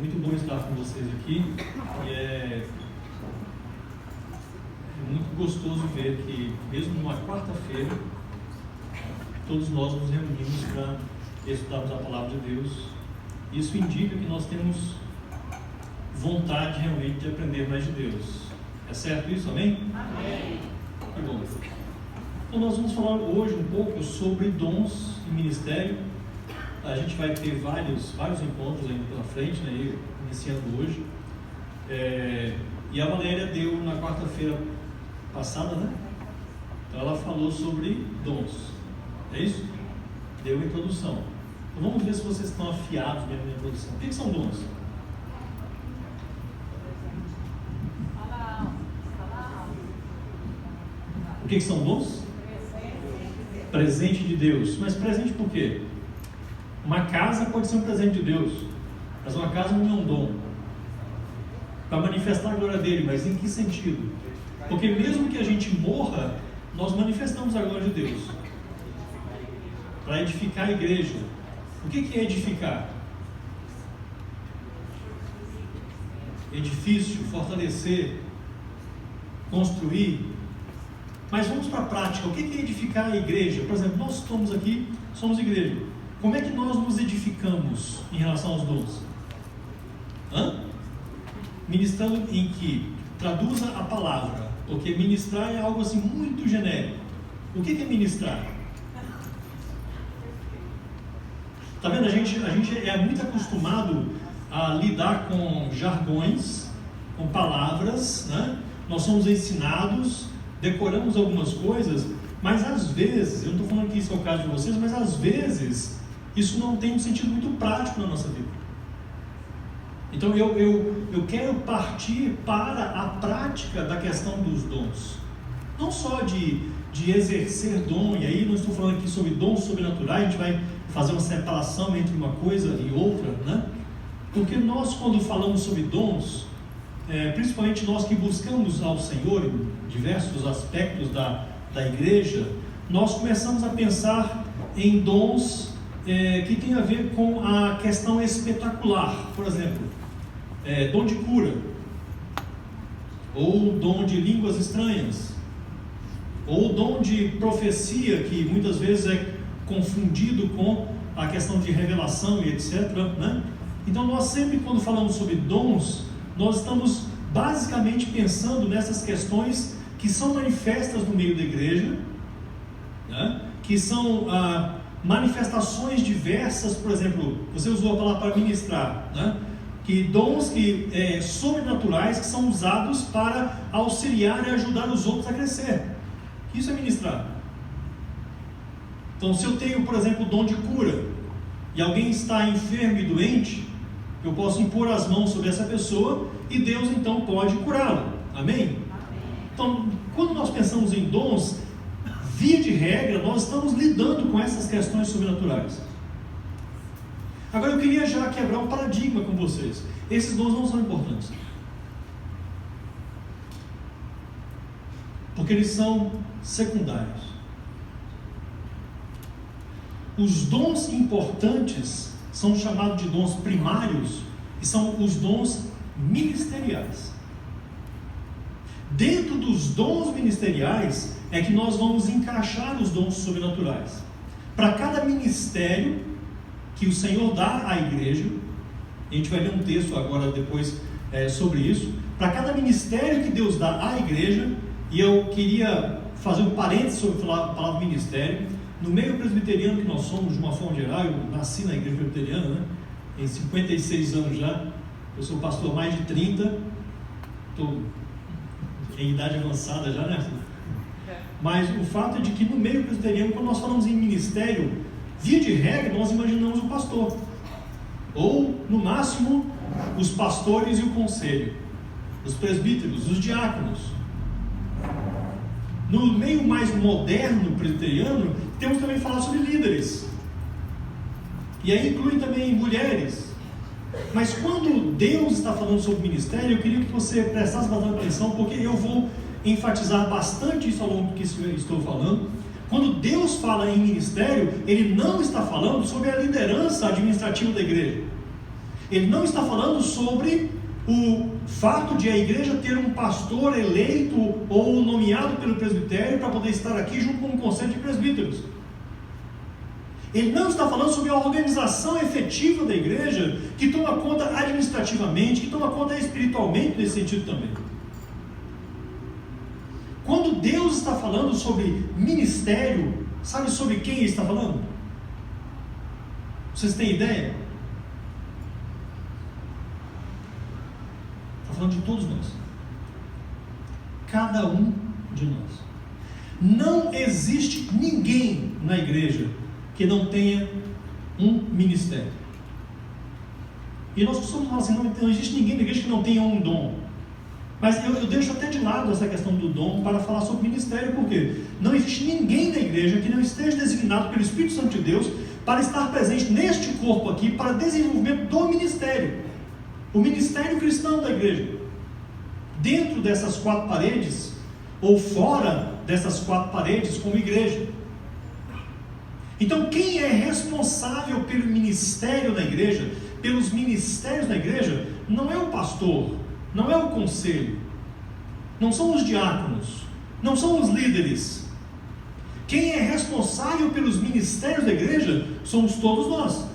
Muito bom estar com vocês aqui. E é muito gostoso ver que, mesmo numa quarta-feira, todos nós nos reunimos para estudarmos a Palavra de Deus. Isso indica que nós temos vontade realmente de aprender mais de Deus. É certo isso? Amém? Amém. Que bom. Então nós vamos falar hoje um pouco sobre dons e ministério. A gente vai ter vários encontros ainda pela frente, né? Iniciando hoje. E a Valéria deu na quarta-feira passada, né? Então ela falou sobre dons. É isso? Deu a introdução. Então vamos ver se vocês estão afiados mesmo na introdução. O que são dons? O que são dons? Presente de Deus. Mas presente por quê? Uma casa pode ser um presente de Deus, mas uma casa não é um dom para manifestar a glória dele. Mas em que sentido? Porque mesmo que a gente morra, nós manifestamos a glória de Deus para edificar a igreja. O que é edificar? Edifício, fortalecer, construir. Mas vamos para a prática. O que é edificar a igreja? Por exemplo, nós estamos aqui, somos igreja. Como é que nós nos edificamos em relação aos dons? Ministrando em que traduza a palavra, porque ministrar é algo assim muito genérico. O que é ministrar? Tá vendo? A gente é muito acostumado a lidar com jargões, com palavras, né? Nós somos ensinados, decoramos algumas coisas, mas às vezes, eu não estou falando que isso é o caso de vocês, mas às vezes isso não tem um sentido muito prático na nossa vida. Então eu quero partir para a prática da questão dos dons. Não só de exercer dom, e aí não estou falando aqui sobre dons sobrenaturais, a gente vai fazer uma separação entre uma coisa e outra, né? Porque nós, quando falamos sobre dons, principalmente nós que buscamos ao Senhor em diversos aspectos da igreja, nós começamos a pensar em dons que tem a ver com a questão espetacular. Por exemplo, dom de cura, ou dom de línguas estranhas, ou dom de profecia, que muitas vezes é confundido com a questão de revelação e etc., né? Então nós sempre, quando falamos sobre dons, nós estamos basicamente pensando nessas questões que são manifestas no meio da igreja, né? Que são manifestações diversas. Por exemplo, você usou a palavra para ministrar, né? Que dons que sobrenaturais, que são usados para auxiliar e ajudar os outros a crescer. Isso é ministrar. Então, se eu tenho, por exemplo, o dom de cura, e alguém está enfermo e doente, eu posso impor as mãos sobre essa pessoa e Deus então pode curá-lo. Amém? Então, quando nós pensamos em dons, via de regra, nós estamos lidando com essas questões sobrenaturais. Agora eu queria já quebrar um paradigma com vocês. Esses dons não são importantes, porque eles são secundários. Os dons importantes são chamados de dons primários e são os dons ministeriais. Dentro dos dons ministeriais é que nós vamos encaixar os dons sobrenaturais. Para cada ministério que o Senhor dá à igreja, a gente vai ler um texto agora depois sobre isso. Para cada ministério que Deus dá à igreja, e eu queria fazer um parênteses sobre a palavra ministério. No meio presbiteriano que nós somos, de uma forma geral, eu nasci na igreja presbiteriana, né? Em 56 anos já, eu sou pastor há mais de 30, estou em idade avançada já, né? Mas o fato é de que no meio presbiteriano, quando nós falamos em ministério, via de regra, nós imaginamos o pastor, ou no máximo os pastores e o conselho, os presbíteros, os diáconos. No meio mais moderno presbiteriano, temos também falar sobre líderes, e aí inclui também mulheres. Mas quando Deus está falando sobre ministério, eu queria que você prestasse bastante atenção, porque eu vou enfatizar bastante isso ao longo do que estou falando. Quando Deus fala em ministério, Ele não está falando sobre a liderança administrativa da igreja. Ele não está falando sobre o fato de a igreja ter um pastor eleito ou nomeado pelo presbitério para poder estar aqui junto com um conselho de presbíteros. Ele não está falando sobre a organização efetiva da igreja, que toma conta administrativamente, que toma conta espiritualmente nesse sentido também. Quando Deus está falando sobre ministério, sabe sobre quem Ele está falando? Vocês têm ideia? Está falando de todos nós. Cada um de nós. Não existe ninguém na igreja que não tenha um ministério. E nós costumamos falar assim, não existe ninguém na igreja que não tenha um dom. Mas eu deixo até de lado essa questão do dom para falar sobre ministério, porque não existe ninguém na igreja que não esteja designado pelo Espírito Santo de Deus para estar presente neste corpo aqui para desenvolvimento do ministério. O ministério cristão da igreja. Dentro dessas quatro paredes, ou fora dessas quatro paredes como igreja. Então, quem é responsável pelo ministério da igreja, pelos ministérios da igreja, não é o pastor, não é o conselho, não são os diáconos, não são os líderes. Quem é responsável pelos ministérios da igreja somos todos nós.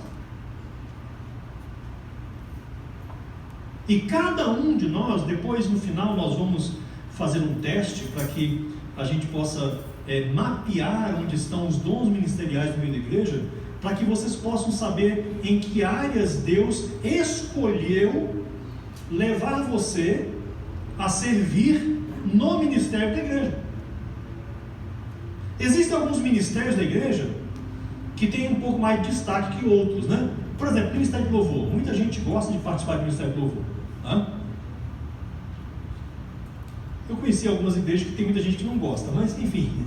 E cada um de nós, depois no final nós vamos fazer um teste para que a gente possa mapear onde estão os dons ministeriais no meio da igreja, para que vocês possam saber em que áreas Deus escolheu levar você a servir no ministério da igreja. Existem alguns ministérios da igreja que têm um pouco mais de destaque que outros, né? Por exemplo, ministério de louvor. Muita gente gosta de participar do ministério de louvor. Eu conheci algumas igrejas que tem muita gente que não gosta, mas enfim,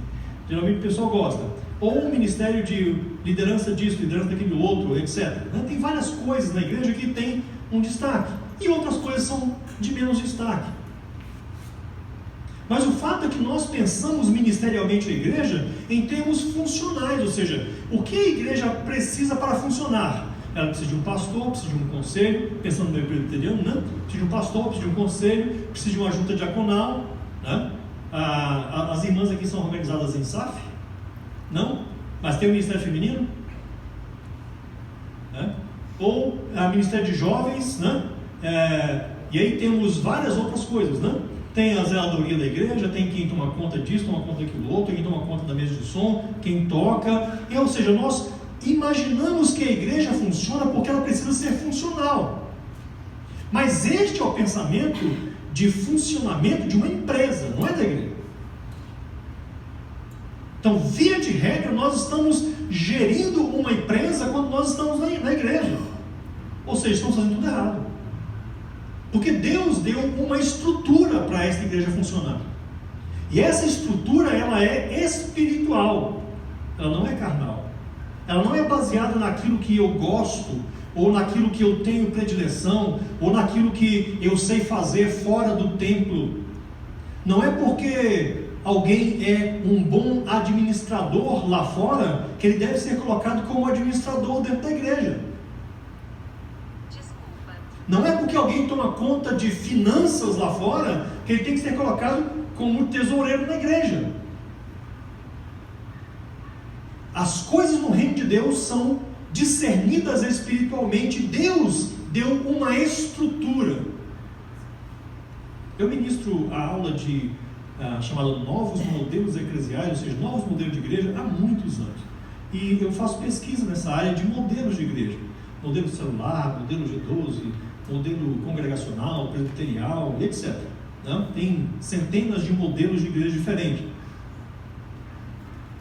geralmente o pessoal gosta. Ou um ministério de liderança disso, liderança daquele outro, etc. Tem várias coisas na igreja que tem um destaque, e outras coisas são de menos destaque. Mas o fato é que nós pensamos ministerialmente a igreja em termos funcionais, ou seja, o que a igreja precisa para funcionar? Ela precisa de um pastor, precisa de um conselho, pensando no meio presbiteriano, né? Precisa de um pastor, precisa de um conselho, precisa de uma junta diaconal, né? As irmãs aqui são organizadas em SAF? Não? Mas tem o Ministério Feminino? Né? Ou o Ministério de Jovens, né? E aí temos várias outras coisas, né? Tem a zeladoria da igreja, tem quem toma conta disso, toma conta daquilo outro, quem toma conta da mesa de som, quem toca, ou seja, nós imaginamos que a igreja funciona porque ela precisa ser funcional. Mas este é o pensamento de funcionamento de uma empresa, não é da igreja. Então, via de regra, nós estamos gerindo uma empresa quando nós estamos na igreja. Ou seja, estamos fazendo tudo errado. Porque Deus deu uma estrutura para essa igreja funcionar. E essa estrutura, ela é espiritual. Ela não é carnal. Ela não é baseada naquilo que eu gosto, ou naquilo que eu tenho predileção, ou naquilo que eu sei fazer fora do templo. Não é porque alguém é um bom administrador lá fora que ele deve ser colocado como administrador dentro da igreja. Não é porque alguém toma conta de finanças lá fora que ele tem que ser colocado como tesoureiro na igreja. As coisas no reino de Deus são discernidas espiritualmente. Deus deu uma estrutura. Eu ministro a aula chamada Novos Modelos Eclesiais, ou seja, Novos Modelos de Igreja, há muitos anos. E eu faço pesquisa nessa área de modelos de igreja. Modelo celular, modelo G12, modelo congregacional, presbiterial, etc. Né? Tem centenas de modelos de igreja diferentes.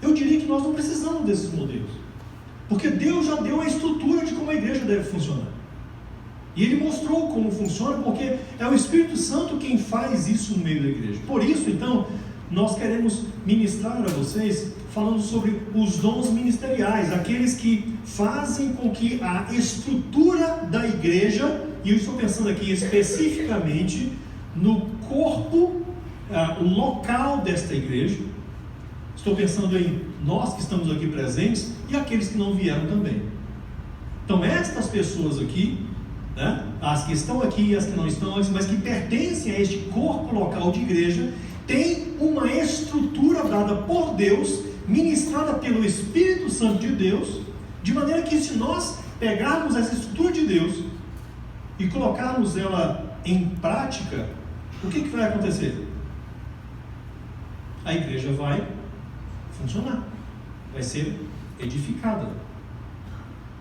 Eu diria que nós não precisamos desses modelos, porque Deus já deu a estrutura de como a igreja deve funcionar. E Ele mostrou como funciona, porque é o Espírito Santo quem faz isso no meio da igreja. Por isso, então, nós queremos ministrar a vocês falando sobre os dons ministeriais, aqueles que fazem com que a estrutura da igreja, e eu estou pensando aqui especificamente no corpo, o local desta igreja. Estou pensando em nós que estamos aqui presentes e aqueles que não vieram também. Então, estas pessoas aqui né? As que estão aqui e as que não estão aqui, mas que pertencem a este corpo local de igreja, tem uma estrutura dada por Deus, ministrada pelo Espírito Santo de Deus, de maneira que se nós pegarmos essa estrutura de Deus e colocarmos ela em prática, o que vai acontecer? A igreja vai funcionar, vai ser edificada.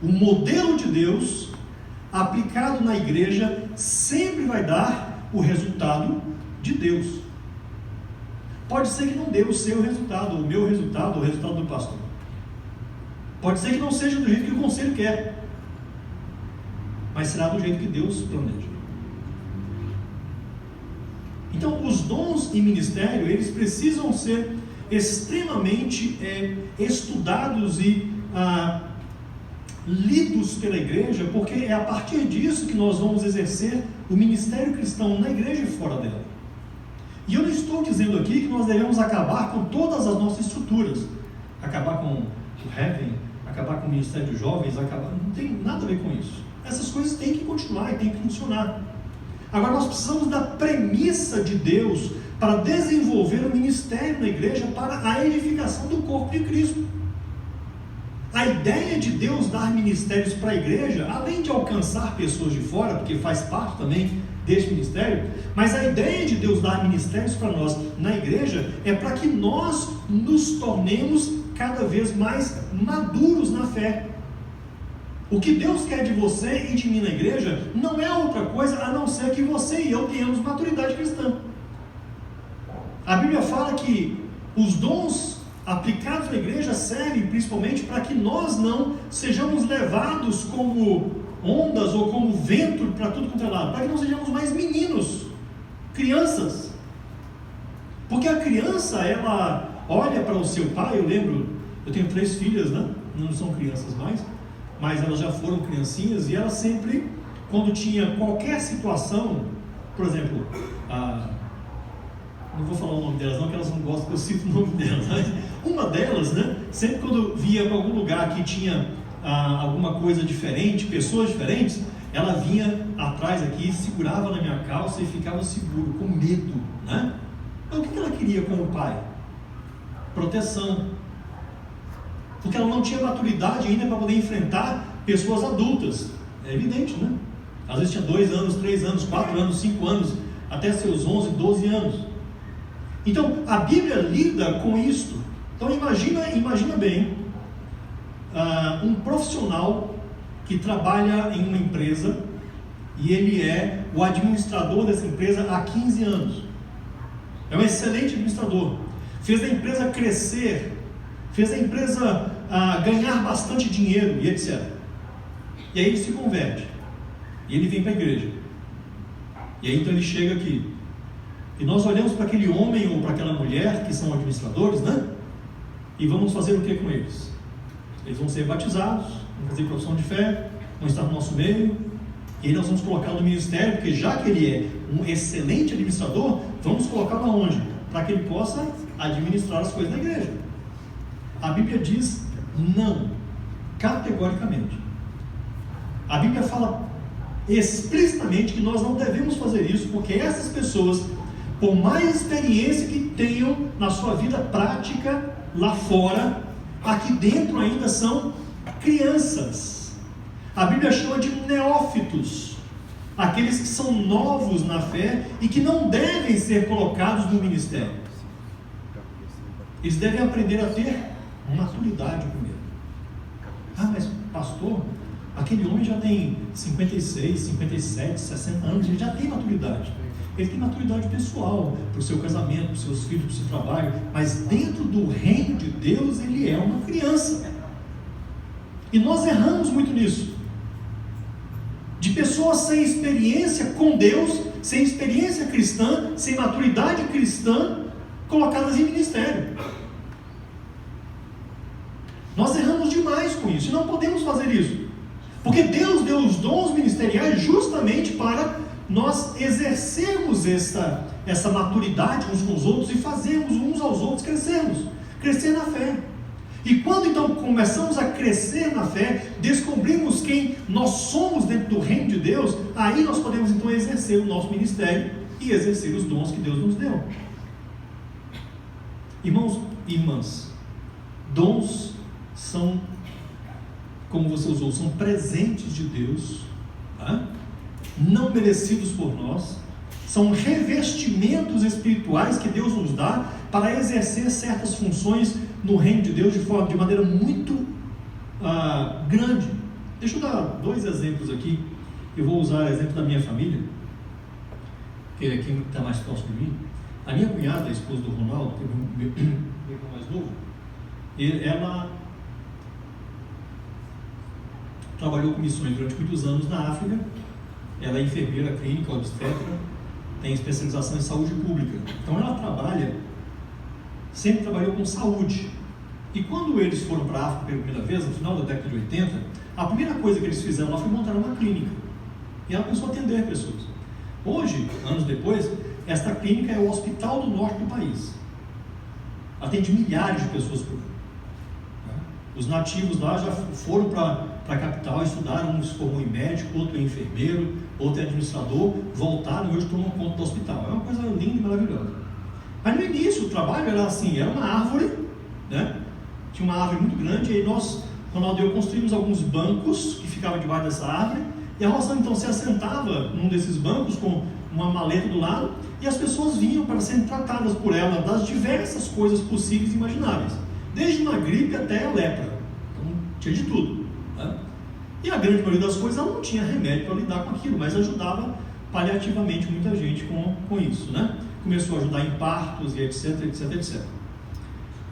O modelo de Deus aplicado na igreja sempre vai dar o resultado de Deus. Pode ser que não dê o seu resultado, o meu resultado, o resultado do pastor. Pode ser que não seja do jeito que o conselho quer, mas será do jeito que Deus planeja. Então, os dons e ministério, eles precisam ser extremamente estudados e lidos pela igreja, porque é a partir disso que nós vamos exercer o ministério cristão na igreja e fora dela. E eu não estou dizendo aqui que nós devemos acabar com todas as nossas estruturas, acabar com o Heaven, acabar com o Ministério de Jovens, não tem nada a ver com isso. Essas coisas têm que continuar e têm que funcionar. Agora nós precisamos da premissa de Deus para desenvolver o ministério na igreja para a edificação do corpo de Cristo. A ideia de Deus dar ministérios para a igreja, além de alcançar pessoas de fora, porque faz parte também deste ministério, mas a ideia de Deus dar ministérios para nós na igreja é para que nós nos tornemos cada vez mais maduros na fé. O que Deus quer de você e de mim na igreja não é outra coisa a não ser que você e eu tenhamos maturidade cristã. A Bíblia fala que os dons aplicados na igreja servem principalmente para que nós não sejamos levados como ondas ou como vento para tudo quanto é lado, para que não sejamos mais meninos, crianças. Porque a criança, ela olha para o seu pai. Eu lembro, eu tenho 3 filhas, né? Não são crianças mais, mas elas já foram criancinhas, e elas sempre, quando tinha qualquer situação, por exemplo, não vou falar o nome delas não, porque elas não gostam que eu cito o nome delas, mas uma delas, né, sempre quando via para algum lugar que tinha alguma coisa diferente, pessoas diferentes, ela vinha atrás aqui, segurava na minha calça e ficava seguro, com medo, né? Então o que ela queria com o pai? Proteção. Porque ela não tinha maturidade ainda para poder enfrentar pessoas adultas. É evidente, né? Às vezes tinha 2 anos, 3 anos, 4 anos, 5 anos, até seus 11, 12 anos. Então, a Bíblia lida com isto. Então, imagina bem, um profissional que trabalha em uma empresa, e ele é o administrador dessa empresa há 15 anos. É um excelente administrador. Fez a empresa crescer, fez a empresa ganhar bastante dinheiro e etc. E aí ele se converte, e ele vem para a igreja. E aí então ele chega aqui, e nós olhamos para aquele homem ou para aquela mulher que são administradores, né? E vamos fazer o que com eles? Eles vão ser batizados, vão fazer profissão de fé, vão estar no nosso meio, e aí nós vamos colocá-lo no ministério, porque já que ele é um excelente administrador, vamos colocá-lo aonde? Para que ele possa administrar as coisas da igreja. A Bíblia diz não, categoricamente. A Bíblia fala explicitamente que nós não devemos fazer isso, porque essas pessoas, por mais experiência que tenham na sua vida prática lá fora, aqui dentro ainda são crianças. A Bíblia chama de neófitos, aqueles que são novos na fé e que não devem ser colocados no ministério. Eles devem aprender a ter maturidade primeiro. Mas pastor, aquele homem já tem 56, 57, 60 anos, ele já tem maturidade. Ele tem maturidade pessoal, para o seu casamento, para os seus filhos, para o seu trabalho, mas dentro do reino de Deus ele é uma criança. E nós erramos muito nisso, de pessoas sem experiência com Deus, sem experiência cristã, sem maturidade cristã, colocadas em ministério. Nós erramos demais com isso, e não podemos fazer isso, porque Deus deu os dons ministeriais justamente para nós exercermos essa maturidade uns com os outros e fazermos uns aos outros crescer na fé. E quando então começamos a crescer na fé, descobrimos quem nós somos dentro do reino de Deus, aí nós podemos então exercer o nosso ministério e exercer os dons que Deus nos deu. Irmãos e irmãs, dons são, como você usou, são presentes de Deus, tá? Não merecidos por nós, são revestimentos espirituais que Deus nos dá para exercer certas funções no reino de Deus de maneira muito grande. Deixa eu dar 2 exemplos aqui. Eu vou usar o exemplo da minha família, que é quem está mais próximo de mim. A minha cunhada, a esposa do Ronaldo, que é meu irmão mais novo, ela trabalhou com missões durante muitos anos na África. Ela é enfermeira clínica, obstetra, tem especialização em saúde pública. Então ela sempre trabalhou com saúde. E quando eles foram para a África pela primeira vez, no final da década de 80, a primeira coisa que eles fizeram lá foi montar uma clínica. E ela começou a atender pessoas. Hoje, anos depois, esta clínica é o hospital do norte do país. Atende milhares de pessoas por ano. Os nativos lá já foram para a capital, estudaram, um se formou em médico, outro é enfermeiro, outro é administrador, voltaram e hoje tomam conta do hospital. É uma coisa linda e maravilhosa. Mas no início o trabalho era assim, era uma árvore, né? Tinha uma árvore muito grande, e aí nós, Ronaldo e eu, construímos alguns bancos que ficavam debaixo dessa árvore, e a Rosana então se assentava num desses bancos com uma maleta do lado, e as pessoas vinham para serem tratadas por ela das diversas coisas possíveis e imagináveis, desde uma gripe até a lepra. Então tinha de tudo, né? E a grande maioria das coisas ela não tinha remédio para lidar com aquilo, mas ajudava paliativamente muita gente com isso, né? Começou a ajudar em partos e etc, etc, etc.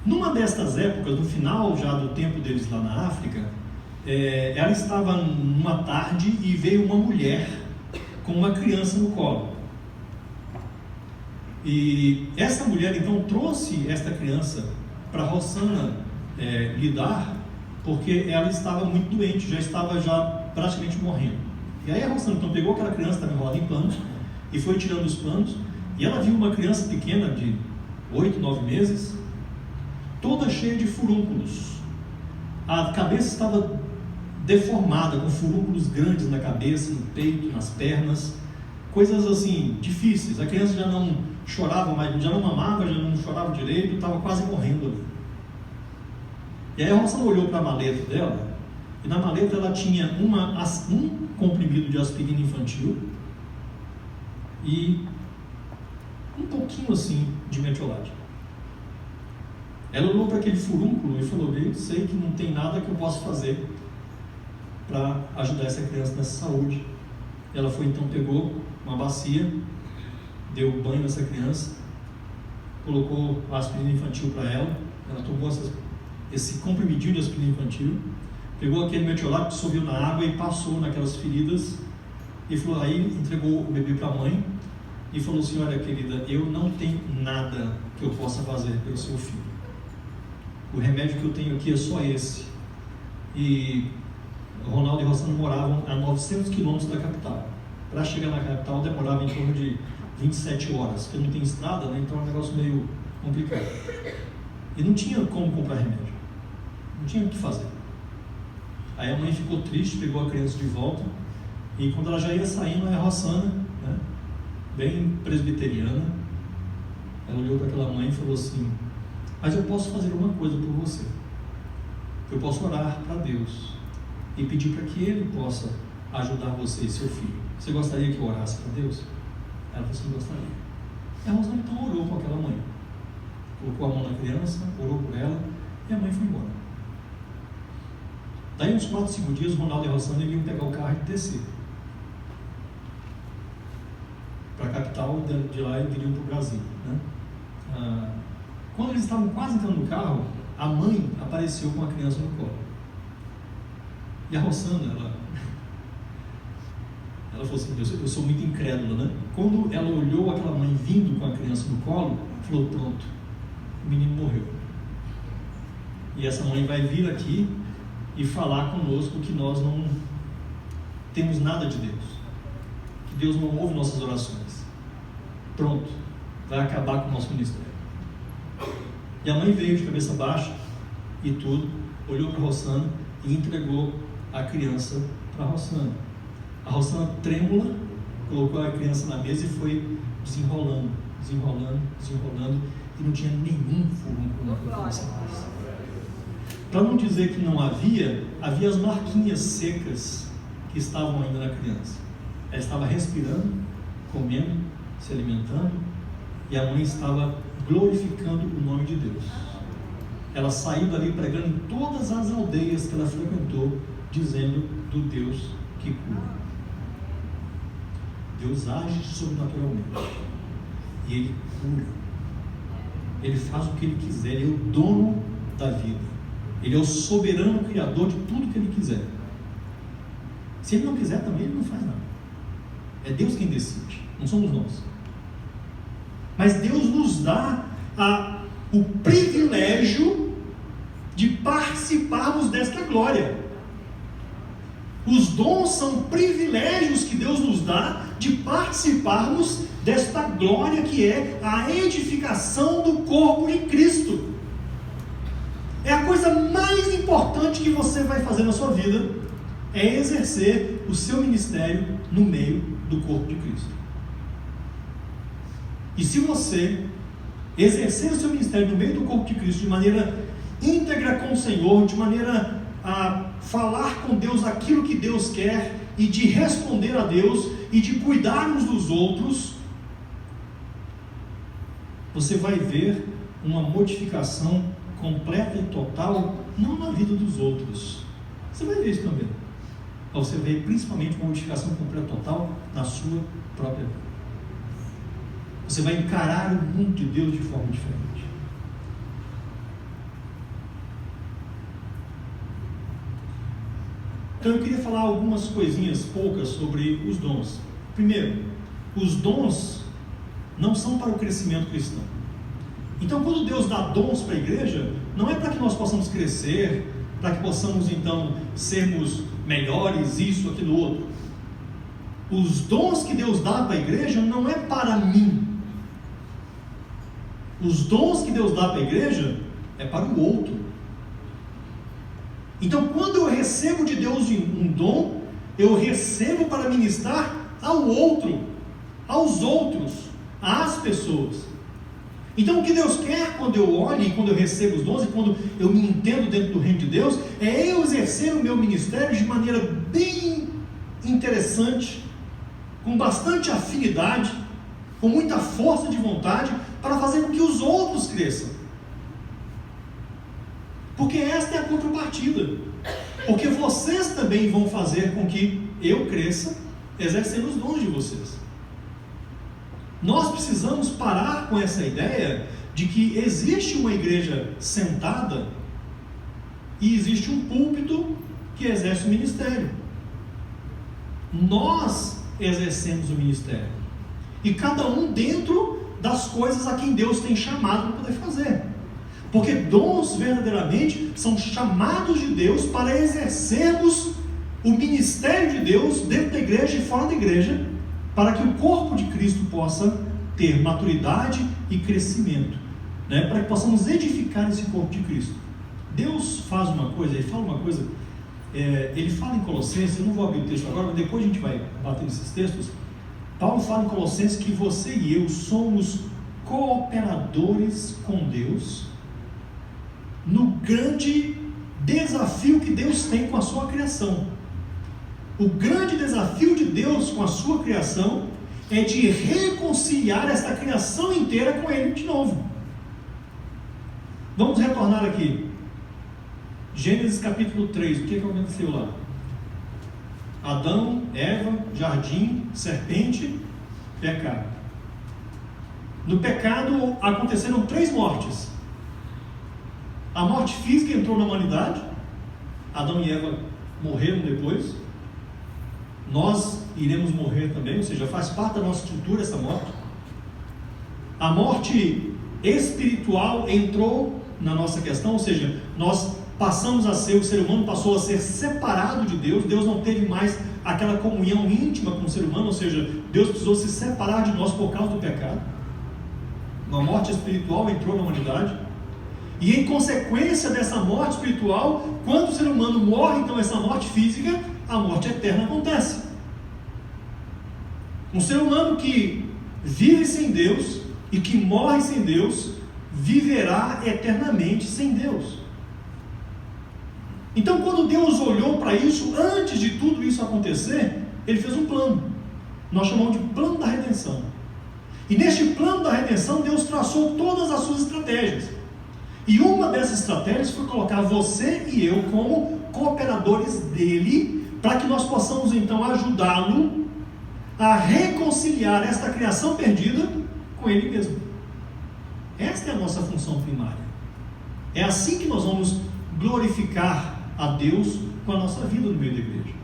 Numa destas épocas, no final já do tempo deles lá na África, ela estava numa tarde e veio uma mulher com uma criança no colo. E essa mulher então trouxe esta criança para Rosana lidar, porque ela estava muito doente, já estava praticamente morrendo. E aí a Rosana então pegou aquela criança que estava enrolada em panos e foi tirando os panos, e ela viu uma criança pequena de 8, 9 meses, toda cheia de furúnculos. A cabeça estava deformada, com furúnculos grandes na cabeça, no peito, nas pernas, coisas assim, difíceis. A criança já não chorava mais, já não mamava, já não chorava direito, estava quase morrendo ali. E aí a Rosana olhou para a maleta dela, e na maleta ela tinha um comprimido de aspirina infantil e um pouquinho assim de metiolate. Ela olhou para aquele furúnculo e falou: eu sei que não tem nada que eu possa fazer para ajudar essa criança nessa saúde. Ela foi então, pegou uma bacia, deu banho nessa criança, colocou a aspirina infantil para ela tomou esse comprimidinho de aspirina infantil, pegou aquele metiolato, dissolveu na água e passou naquelas feridas, e falou, aí entregou o bebê para a mãe e falou assim: olha querida, eu não tenho nada que eu possa fazer pelo seu filho, o remédio que eu tenho aqui é só esse. E Ronaldo e Rosana moravam a 900 quilômetros da capital. Para chegar na capital demorava em torno de 27 horas, porque não tem estrada, né? Então é um negócio meio complicado. E não tinha como comprar remédio, não tinha o que fazer. Aí a mãe ficou triste, pegou a criança de volta, e quando ela já ia saindo, a Rosana, né, bem presbiteriana, ela olhou para aquela mãe e falou assim: mas eu posso fazer uma coisa por você, eu posso orar para Deus e pedir para que Ele possa ajudar você e seu filho. Você gostaria que eu orasse para Deus? Ela falou assim: gostaria. E a Rosana então orou com aquela mãe, colocou a mão na criança, orou por ela, e a mãe foi embora. Daí uns 4, 5 dias, o Ronaldo e a Rosana iam pegar o carro e descer para a capital, de lá e viriam para o Brasil, né? Quando eles estavam quase entrando no carro, a mãe apareceu com a criança no colo. E a Rosana, ela falou assim: eu sou muito incrédula, né? Quando ela olhou aquela mãe vindo com a criança no colo, falou: pronto, o menino morreu. E essa mãe vai vir aqui e falar conosco que nós não temos nada de Deus, que Deus não ouve nossas orações. Pronto, vai acabar com o nosso ministério. E a mãe veio de cabeça baixa, e tudo, olhou para a Rossana e entregou a criança para a Rossana. A Rossana, trêmula, colocou a criança na mesa e foi desenrolando, e não tinha nenhum furúnculo na criança mais. Para não dizer que não havia as marquinhas secas que estavam ainda na criança. Ela estava respirando, comendo, se alimentando, e a mãe estava glorificando o nome de Deus. Ela saiu dali pregando em todas as aldeias que ela frequentou, dizendo do Deus que cura. Deus age sobrenaturalmente e Ele cura. Ele faz o que Ele quiser. Ele é o dono da vida. Ele é o soberano criador de tudo que Ele quiser. Se Ele não quiser também, Ele não faz nada. É Deus quem decide, não somos nós. Mas Deus nos dá o privilégio de participarmos desta glória. Os dons são privilégios que Deus nos dá de participarmos desta glória que é a edificação do corpo de Cristo. É a coisa mais importante que você vai fazer na sua vida, é exercer o seu ministério no meio do corpo de Cristo. E se você exercer o seu ministério no meio do corpo de Cristo de maneira íntegra com o Senhor, de maneira a falar com Deus aquilo que Deus quer e de responder a Deus e de cuidar uns dos outros, você vai ver uma modificação completa e total, não na vida dos outros. Você vai ver isso também. Mas você vê principalmente uma modificação completa e total na sua própria vida. Você vai encarar o mundo de Deus de forma diferente. Então eu queria falar algumas coisinhas poucas sobre os dons. Primeiro, os dons não são para o crescimento cristão. Então quando Deus dá dons para a igreja, não é para que nós possamos crescer, para que possamos então sermos melhores, isso, aquilo, outro. Os dons que Deus dá para a igreja não é para mim. Os dons que Deus dá para a igreja é para o outro. Então, quando eu recebo de Deus um dom, eu recebo para ministrar ao outro, aos outros, às pessoas. Então, o que Deus quer quando eu olho e quando eu recebo os dons e quando eu me entendo dentro do reino de Deus, é eu exercer o meu ministério de maneira bem interessante, com bastante afinidade, com muita força de vontade, para fazer com que os outros cresçam. Porque esta é a contrapartida. Porque vocês também vão fazer com que eu cresça, exercendo os dons de vocês. Nós precisamos parar com essa ideia de que existe uma igreja sentada e existe um púlpito que exerce o ministério. Nós exercemos o ministério. E cada um dentro das coisas a quem Deus tem chamado para poder fazer. Porque dons verdadeiramente são chamados de Deus para exercermos o ministério de Deus dentro da igreja e fora da igreja, para que o corpo de Cristo possa ter maturidade e crescimento, né? Para que possamos edificar esse corpo de Cristo. Deus faz uma coisa, Ele fala uma coisa, Ele fala em Colossenses, eu não vou abrir o texto agora, mas depois a gente vai bater nesses textos. Paulo fala em Colossenses que você e eu somos cooperadores com Deus no grande desafio que Deus tem com a sua criação. O grande desafio de Deus com a sua criação é de reconciliar esta criação inteira com Ele de novo. Vamos retornar aqui. Gênesis capítulo 3, o que aconteceu lá? Adão, Eva, jardim, serpente, pecado. No pecado aconteceram 3 mortes. A morte física entrou na humanidade. Adão e Eva morreram depois. Nós iremos morrer também, ou seja, faz parte da nossa estrutura essa morte. A morte espiritual entrou na nossa questão, ou seja, nós passamos a ser, o ser humano passou a ser separado de Deus. Deus não teve mais aquela comunhão íntima com o ser humano, ou seja, Deus precisou se separar de nós por causa do pecado. Uma morte espiritual entrou na humanidade. E em consequência dessa morte espiritual, quando o ser humano morre, então essa morte física, a morte eterna acontece. Um ser humano que vive sem Deus e que morre sem Deus, viverá eternamente sem Deus. Então, quando Deus olhou para isso, antes de tudo isso acontecer, Ele fez um plano. Nós chamamos de plano da redenção. E neste plano da redenção, Deus traçou todas as suas estratégias. E uma dessas estratégias foi colocar você e eu como cooperadores dele, para que nós possamos então ajudá-lo a reconciliar esta criação perdida com Ele mesmo. Esta é a nossa função primária. É assim que nós vamos glorificar a Deus com a nossa vida no meio da igreja,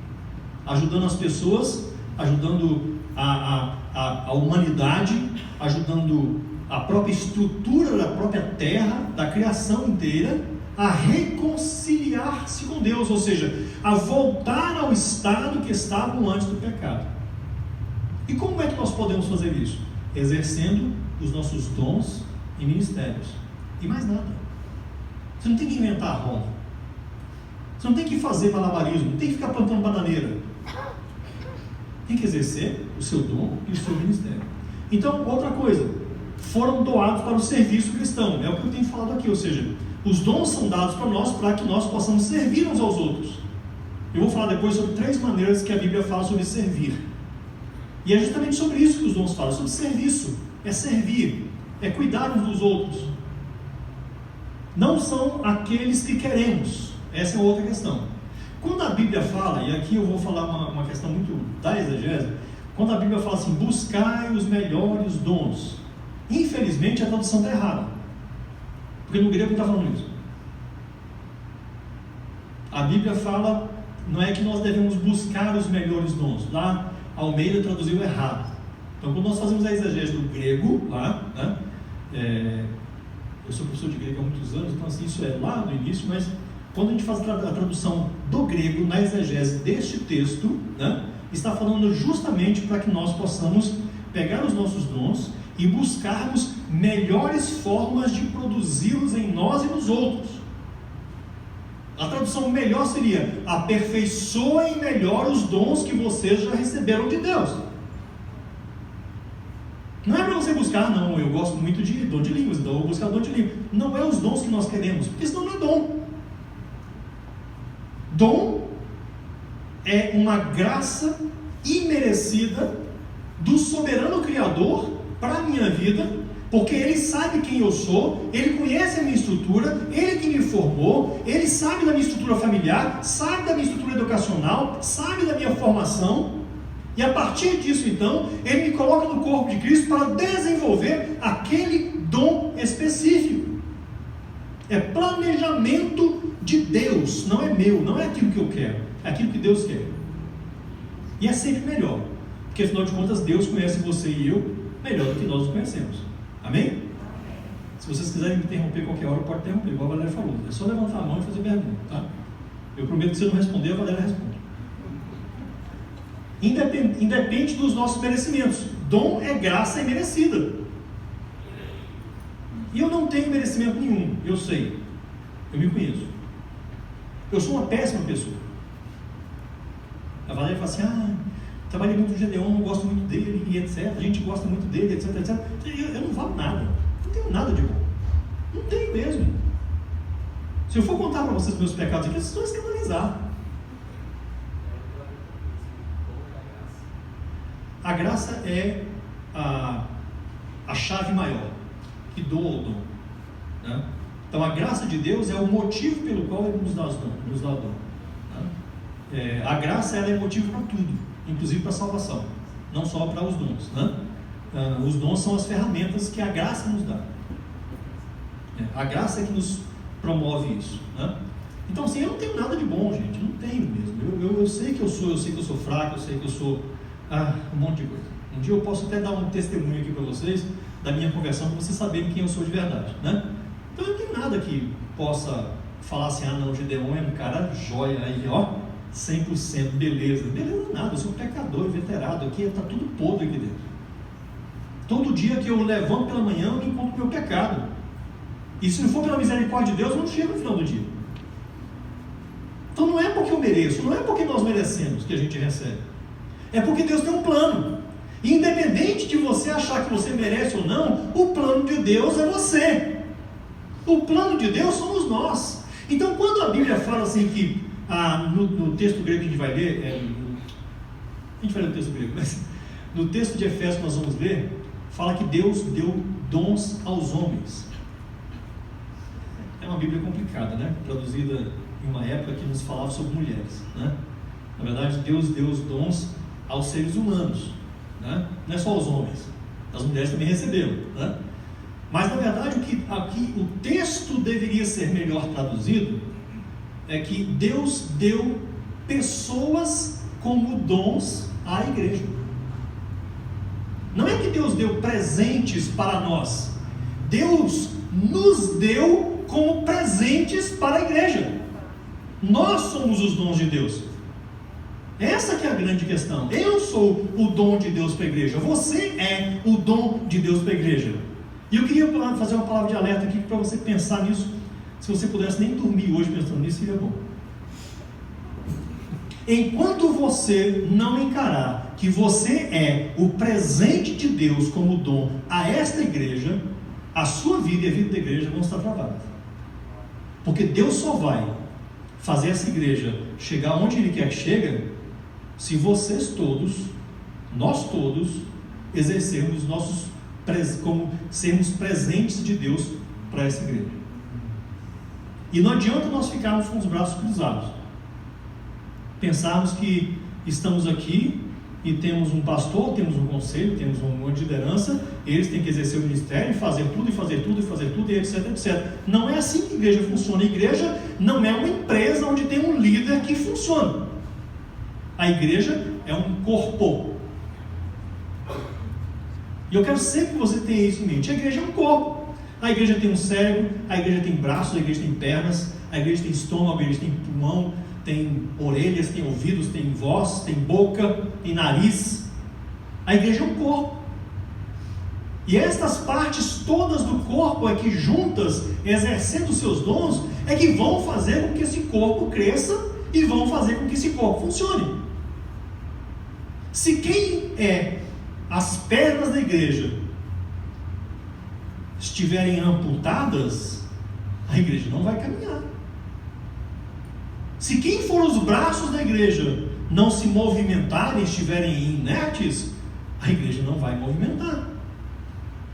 ajudando as pessoas, ajudando a humanidade, ajudando a própria estrutura da própria terra, da criação inteira, a reconciliar-se com Deus, ou seja, a voltar ao estado que estavam antes do pecado. E como é que nós podemos fazer isso? Exercendo os nossos dons e ministérios, e mais nada. Você não tem que inventar a roda, você não tem que fazer malabarismo, não tem que ficar plantando bananeira. Tem que exercer o seu dom e o seu ministério. Então, outra coisa, foram doados para o serviço cristão, é o que eu tenho falado aqui, ou seja, os dons são dados para nós, para que nós possamos servir uns aos outros. Eu vou falar depois sobre 3 maneiras que a Bíblia fala sobre servir, e é justamente sobre isso que os dons falam, sobre serviço, é servir, é cuidar uns dos outros. Não são aqueles que queremos, essa é outra questão. Quando a Bíblia fala, e aqui eu vou falar uma questão muito da exegese, quando a Bíblia fala assim, buscai os melhores dons, infelizmente a tradução está errada, porque no grego não está falando isso. A Bíblia fala, não é que nós devemos buscar os melhores dons, lá Almeida traduziu errado. Então quando nós fazemos a exegese do grego, lá, né, eu sou professor de grego há muitos anos, então assim, isso é lá no início, mas quando a gente faz a tradução do grego na exegese deste texto, né, está falando justamente para que nós possamos pegar os nossos dons e buscarmos melhores formas de produzi-los em nós e nos outros. A tradução melhor seria: aperfeiçoem melhor os dons que vocês já receberam de Deus. Não é para você buscar, não, eu gosto muito de dom de línguas, então eu vou buscar dom de línguas. Não é os dons que nós queremos, porque senão não é dom. Dom é uma graça imerecida do soberano Criador para a minha vida, porque Ele sabe quem eu sou, Ele conhece a minha estrutura, Ele que me formou, Ele sabe da minha estrutura familiar, sabe da minha estrutura educacional, sabe da minha formação, e a partir disso então, Ele me coloca no corpo de Cristo para desenvolver aquele dom específico. É planejamento de Deus, não é meu, não é aquilo que eu quero, é aquilo que Deus quer. E é sempre melhor, porque afinal de contas Deus conhece você e eu melhor do que nós nos conhecemos. Amém? Se vocês quiserem me interromper qualquer hora, pode interromper, igual a Valéria falou. É só levantar a mão e fazer pergunta, tá? Eu prometo que se eu não responder, a Valéria responde. Independe dos nossos merecimentos. Dom é graça imerecida. E eu não tenho merecimento nenhum, eu sei. Eu me conheço. Eu sou uma péssima pessoa. A Valéria fala assim, trabalhei muito no Gedeon, não gosto muito dele, e etc. A gente gosta muito dele, etc, etc. Eu não falo nada. Não tenho nada de bom. Não tenho mesmo. Se eu for contar para vocês meus pecados aqui, vocês vão escandalizar. A graça é a chave maior que doa o dom, né? Então a graça de Deus é o motivo pelo qual Ele nos dá o dom, né? A graça ela é motivo para tudo, inclusive para a salvação, não só para os dons, né? Os dons são as ferramentas que a graça nos dá. A graça é que nos promove isso, né? Então assim, eu não tenho nada de bom, gente, não tenho mesmo. Eu sei que eu sou fraco, eu sei que eu sou um monte de coisa. Um dia eu posso até dar um testemunho aqui para vocês da minha conversão, para vocês saberem quem eu sou de verdade, né? Então eu não tenho nada que possa falar assim, não, o Gedeon é um cara joia aí, ó, 100%, beleza nada, eu sou um pecador, inveterado, aqui está tudo podre aqui dentro. Todo dia que eu levanto pela manhã, eu encontro meu pecado, E se não for pela misericórdia de Deus, não chega no final do dia. Então não é porque eu mereço, não é porque nós merecemos que a gente recebe. É porque Deus tem um plano. E independente de você achar que você merece ou não, o plano de Deus é você. O plano de Deus somos nós. Então quando a Bíblia fala assim que, no texto grego que a gente vai ler, a gente vai ler o texto grego, mas no texto de Efésios que nós vamos ler, fala que Deus deu dons aos homens. É uma Bíblia complicada, né? Traduzida em uma época que nos falava sobre mulheres, né? Na verdade, Deus deu os dons aos seres humanos, né? Não é só aos homens, as mulheres também receberam, né? Mas na verdade, aqui o texto deveria ser melhor traduzido é que Deus deu pessoas como dons à igreja. Não é que Deus deu presentes para nós, Deus nos deu como presentes para a igreja. Nós somos os dons de Deus. Essa que é a grande questão. Eu sou o dom de Deus para a igreja, você é o dom de Deus para a igreja. E eu queria fazer uma palavra de alerta aqui para você pensar nisso. Se você pudesse nem dormir hoje pensando nisso, seria bom. Enquanto você não encarar que você é o presente de Deus como dom a esta igreja, a sua vida e a vida da igreja vão estar travadas. Porque Deus só vai fazer essa igreja chegar onde Ele quer que chegue, se vocês todos, nós todos, exercermos como sermos presentes de Deus para essa igreja. E não adianta nós ficarmos com os braços cruzados, pensarmos que estamos aqui e temos um pastor, temos um conselho, temos uma liderança, eles têm que exercer o ministério, fazer tudo, e etc, etc. Não é assim que a igreja funciona. A igreja não é uma empresa onde tem um líder que funciona. A igreja é um corpo. E eu quero sempre que você tenha isso em mente. A igreja é um corpo. A igreja tem um cérebro, a igreja tem braços, a igreja tem pernas, a igreja tem estômago, a igreja tem pulmão, tem orelhas, tem ouvidos, tem voz, tem boca, tem nariz. A igreja é um corpo. E estas partes todas do corpo é que juntas, exercendo seus dons, é que vão fazer com que esse corpo cresça e vão fazer com que esse corpo funcione. Se quem é as pernas da igreja estiverem amputadas, a igreja não vai caminhar. Se quem for os braços da igreja não se movimentarem, estiverem inertes, a igreja não vai movimentar.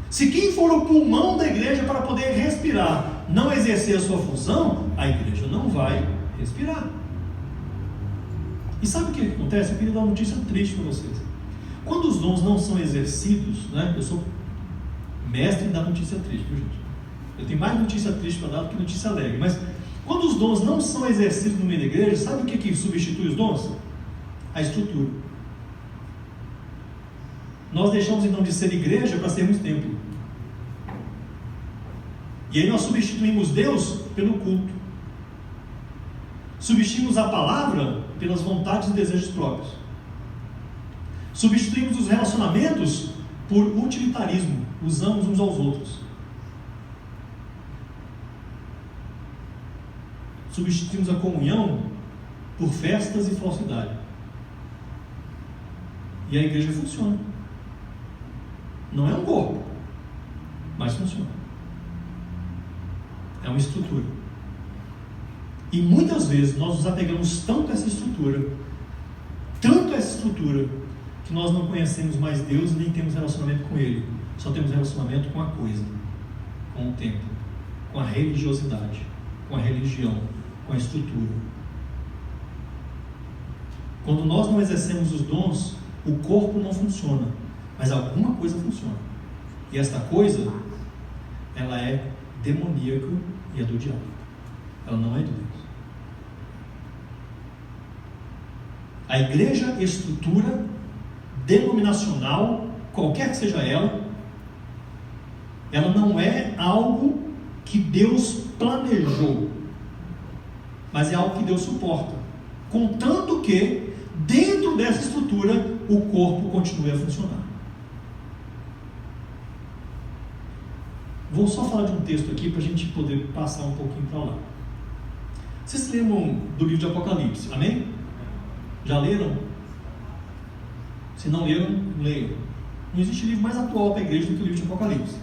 Se quem for o pulmão da igreja para poder respirar não exercer a sua função, a igreja não vai respirar. E sabe o que acontece? Eu queria dar uma notícia triste para vocês. Quando os dons não são exercidos, né? Eu sou mestre em dar notícia triste, viu, gente? Eu tenho mais notícia triste para dar do que notícia alegre, mas quando os dons não são exercidos no meio da igreja, sabe o que substitui os dons? A estrutura. Nós deixamos então de ser igreja para sermos templo. E aí nós substituímos Deus pelo culto. Substituímos a palavra pelas vontades e desejos próprios. Substituímos os relacionamentos por utilitarismo. Usamos uns aos outros. Substituímos a comunhão por festas e falsidade. E a igreja funciona. Não é um corpo, mas funciona. É uma estrutura. E muitas vezes nós nos apegamos tanto a essa estrutura, que nós não conhecemos mais Deus e nem temos relacionamento com Ele. Só temos relacionamento com a coisa, com o templo, com a religiosidade, com a religião, com a estrutura. Quando nós não exercemos os dons, o corpo não funciona, mas alguma coisa funciona. E esta coisa, ela é demoníaca e é do diabo. Ela não é de Deus. A igreja, estrutura denominacional, qualquer que seja ela não é algo que Deus planejou, mas é algo que Deus suporta, contanto que dentro dessa estrutura o corpo continue a funcionar. Vou só falar de um texto aqui para a gente poder passar um pouquinho para lá. Vocês se lembram do livro de Apocalipse, amém? Já leram? Se não leram, leiam. Não existe livro mais atual para a igreja do que o livro de Apocalipse.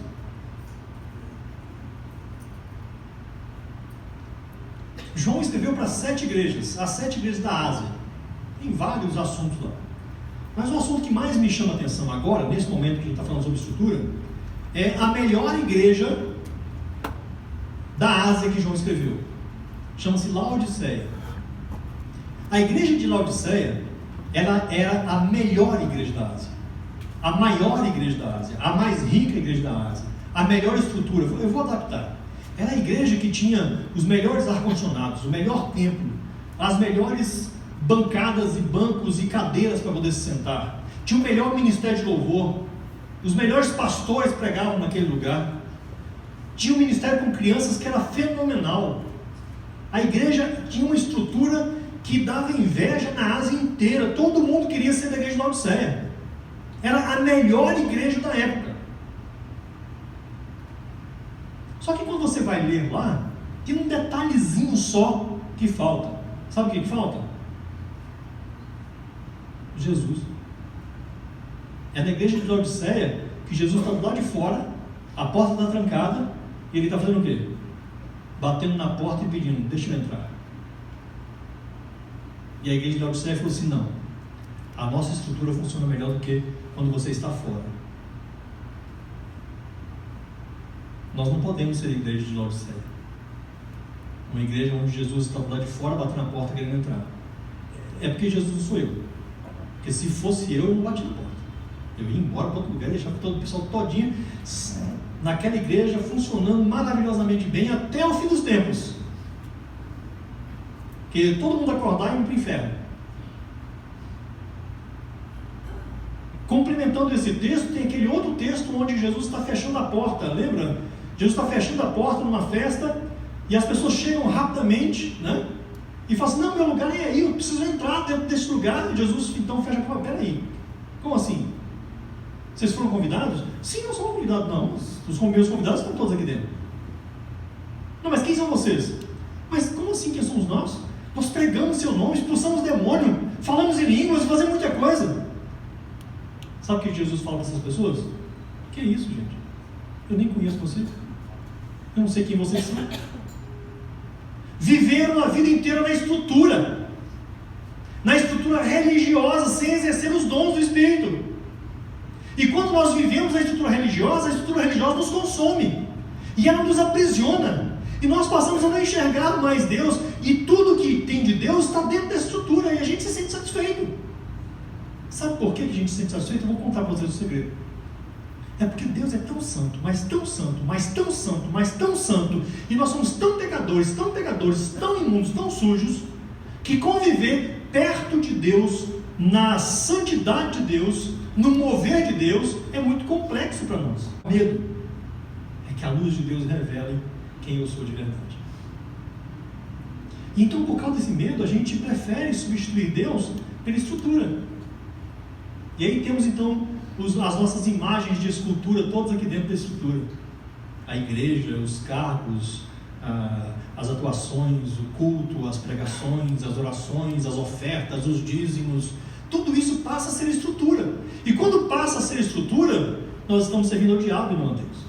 João escreveu para 7 igrejas, as 7 igrejas da Ásia. Tem vários assuntos lá. Mas o assunto que mais me chama a atenção agora, nesse momento que a gente está falando sobre estrutura, é a melhor igreja da Ásia que João escreveu. Chama-se Laodiceia. A igreja de Laodiceia, ela era a melhor igreja da Ásia, a maior igreja da Ásia, a mais rica igreja da Ásia, a melhor estrutura. Eu vou adaptar. Era a igreja que tinha os melhores ar-condicionados, o melhor templo, as melhores bancadas e bancos e cadeiras para poder se sentar. Tinha o melhor ministério de louvor. Os melhores pastores pregavam naquele lugar. Tinha um ministério com crianças que era fenomenal. A igreja tinha uma estrutura que dava inveja na Ásia inteira. Todo mundo queria ser da igreja de Laodiceia. Era a melhor igreja da época. Só que quando você vai ler lá, tem um detalhezinho só que falta. Sabe o que falta? Jesus. É na igreja de Laodiceia que Jesus está do lado de fora, a porta está trancada, e ele está fazendo o quê? Batendo na porta e pedindo, deixa eu entrar. E a igreja de Laodiceia falou assim, não, a nossa estrutura funciona melhor do que quando você está fora. Nós não podemos ser a igreja de Laodiceia, uma igreja onde Jesus está do lado de fora, batendo na porta, querendo entrar. É porque Jesus não sou eu. Porque se fosse eu não bati na porta. Eu ia embora para outro lugar e deixava todo o pessoal todinho naquela igreja funcionando maravilhosamente bem até o fim dos tempos. Porque todo mundo acordar e ir para o inferno. Complementando esse texto, tem aquele outro texto onde Jesus está fechando a porta, lembra? Jesus está fechando a porta numa festa e as pessoas chegam rapidamente, né? E falam assim, não, meu lugar é aí, eu preciso entrar dentro desse lugar. E Jesus então fecha a porta, peraí, como assim? Vocês foram convidados? Sim, nós somos convidados. Não, os meus convidados estão todos aqui dentro. Não, mas quem são vocês? Mas como assim, quem somos nós? Nós pregamos seu nome, expulsamos demônio, falamos em línguas, fazemos muita coisa. Sabe o que Jesus fala para essas pessoas? Que é isso, gente? Eu nem conheço vocês. Eu não sei quem vocês são. Viveram a vida inteira na estrutura religiosa, sem exercer os dons do Espírito. E quando nós vivemos a estrutura religiosa nos consome, e ela nos aprisiona, e nós passamos a não enxergar mais Deus, e tudo que tem de Deus está dentro da estrutura, e a gente se sente satisfeito. Sabe por que a gente se sente satisfeito? Eu vou contar para vocês o segredo. É porque Deus é tão santo, mas tão santo, mas tão santo, mas tão santo, e nós somos tão pecadores, tão imundos, tão sujos, que conviver perto de Deus, na santidade de Deus, no mover de Deus, é muito complexo para nós. Medo é que a luz de Deus revele quem eu sou de verdade. Então, por causa desse medo, a gente prefere substituir Deus pela estrutura. E aí temos então as nossas imagens de escultura, todas aqui dentro da estrutura. A igreja, os cargos, as atuações, o culto, as pregações, as orações, as ofertas, os dízimos, tudo isso passa a ser estrutura. E quando passa a ser estrutura, nós estamos servindo ao diabo e não a Deus.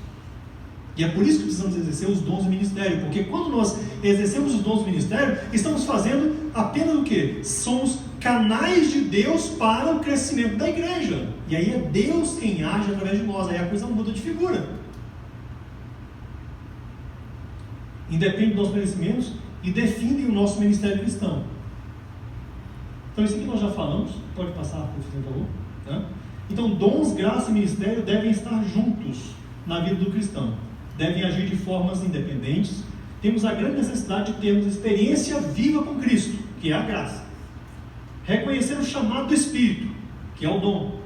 E é por isso que precisamos exercer os dons do ministério, porque quando nós exercemos os dons do ministério, estamos fazendo apenas o quê? Somos canais de Deus para o crescimento da igreja. E aí é Deus quem age através de nós, aí a coisa muda de figura. Independe dos nossos merecimentos e definem o nosso ministério cristão. Então isso aqui nós já falamos, pode passar por favor. Tá? Então dons, graça e ministério devem estar juntos na vida do cristão. Devem agir de formas independentes. Temos a grande necessidade de termos experiência viva com Cristo, que é a graça. Reconhecer o chamado do Espírito, que é o dom.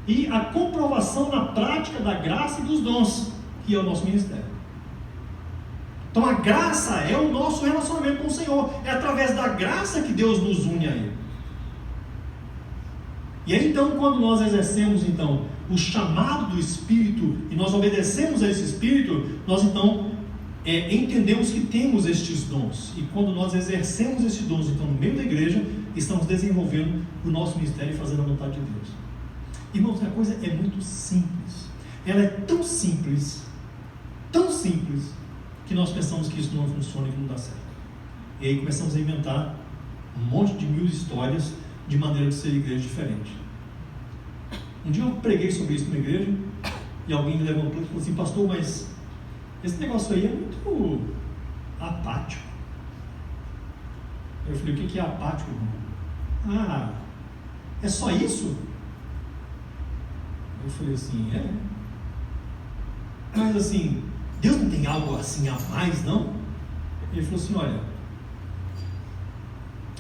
E a comprovação na prática da graça e dos dons, que é o nosso ministério. Então a graça é o nosso relacionamento com o Senhor. É através da graça que Deus nos une a Ele. E aí então, quando nós exercemos então o chamado do Espírito e nós obedecemos a esse Espírito, nós então entendemos que temos estes dons. E quando nós exercemos estes dons então no meio da igreja, estamos desenvolvendo o nosso ministério e fazendo a vontade de Deus. Irmãos, a coisa é muito simples. Ela é tão simples, que nós pensamos que isso não funciona e que não dá certo. E aí começamos a inventar um monte de mil histórias de maneira de ser igreja diferente. Um dia eu preguei sobre isso numa igreja e alguém me levantou e falou assim: pastor, mas esse negócio aí é muito apático. Eu falei: o que é apático, irmão? Ah, é só isso? Eu falei assim: é. Mas assim, Deus não tem algo assim a mais, não? Ele falou assim: olha,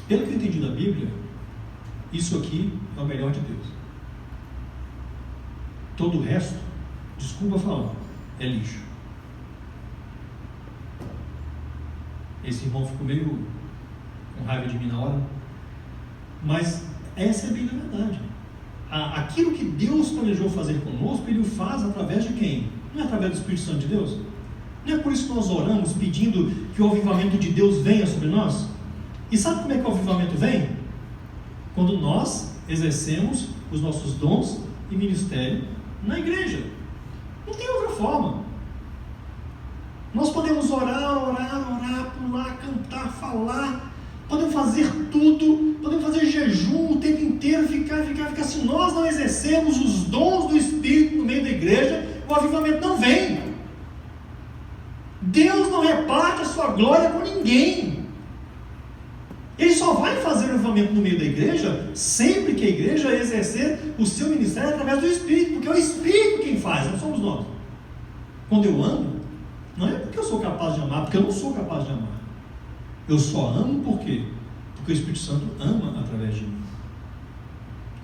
pelo que eu entendi da Bíblia, isso aqui é o melhor de Deus. Todo o resto, desculpa falar, é lixo. Esse irmão ficou meio com raiva de mim na hora, mas essa é bem a verdade. Aquilo que Deus planejou fazer conosco, Ele o faz através de quem? Não é através do Espírito Santo de Deus? Não é por isso que nós oramos pedindo que o avivamento de Deus venha sobre nós? E sabe como é que o avivamento vem? Quando nós exercemos os nossos dons e ministério na igreja. Não tem outra forma. Nós podemos orar, pular, cantar, falar, podemos fazer tudo, podemos fazer jejum o tempo inteiro, ficar. Se nós não exercermos os dons do Espírito no meio da igreja, o avivamento não vem. Deus não reparte a sua glória com ninguém. Ele só vai fazer o avivamento no meio da igreja sempre que a igreja exercer o seu ministério através do Espírito, porque é o Espírito quem faz, não somos nós. Quando eu amo, não é porque eu sou capaz de amar, porque eu não sou capaz de amar. Eu só amo por quê? Porque o Espírito Santo ama através de mim.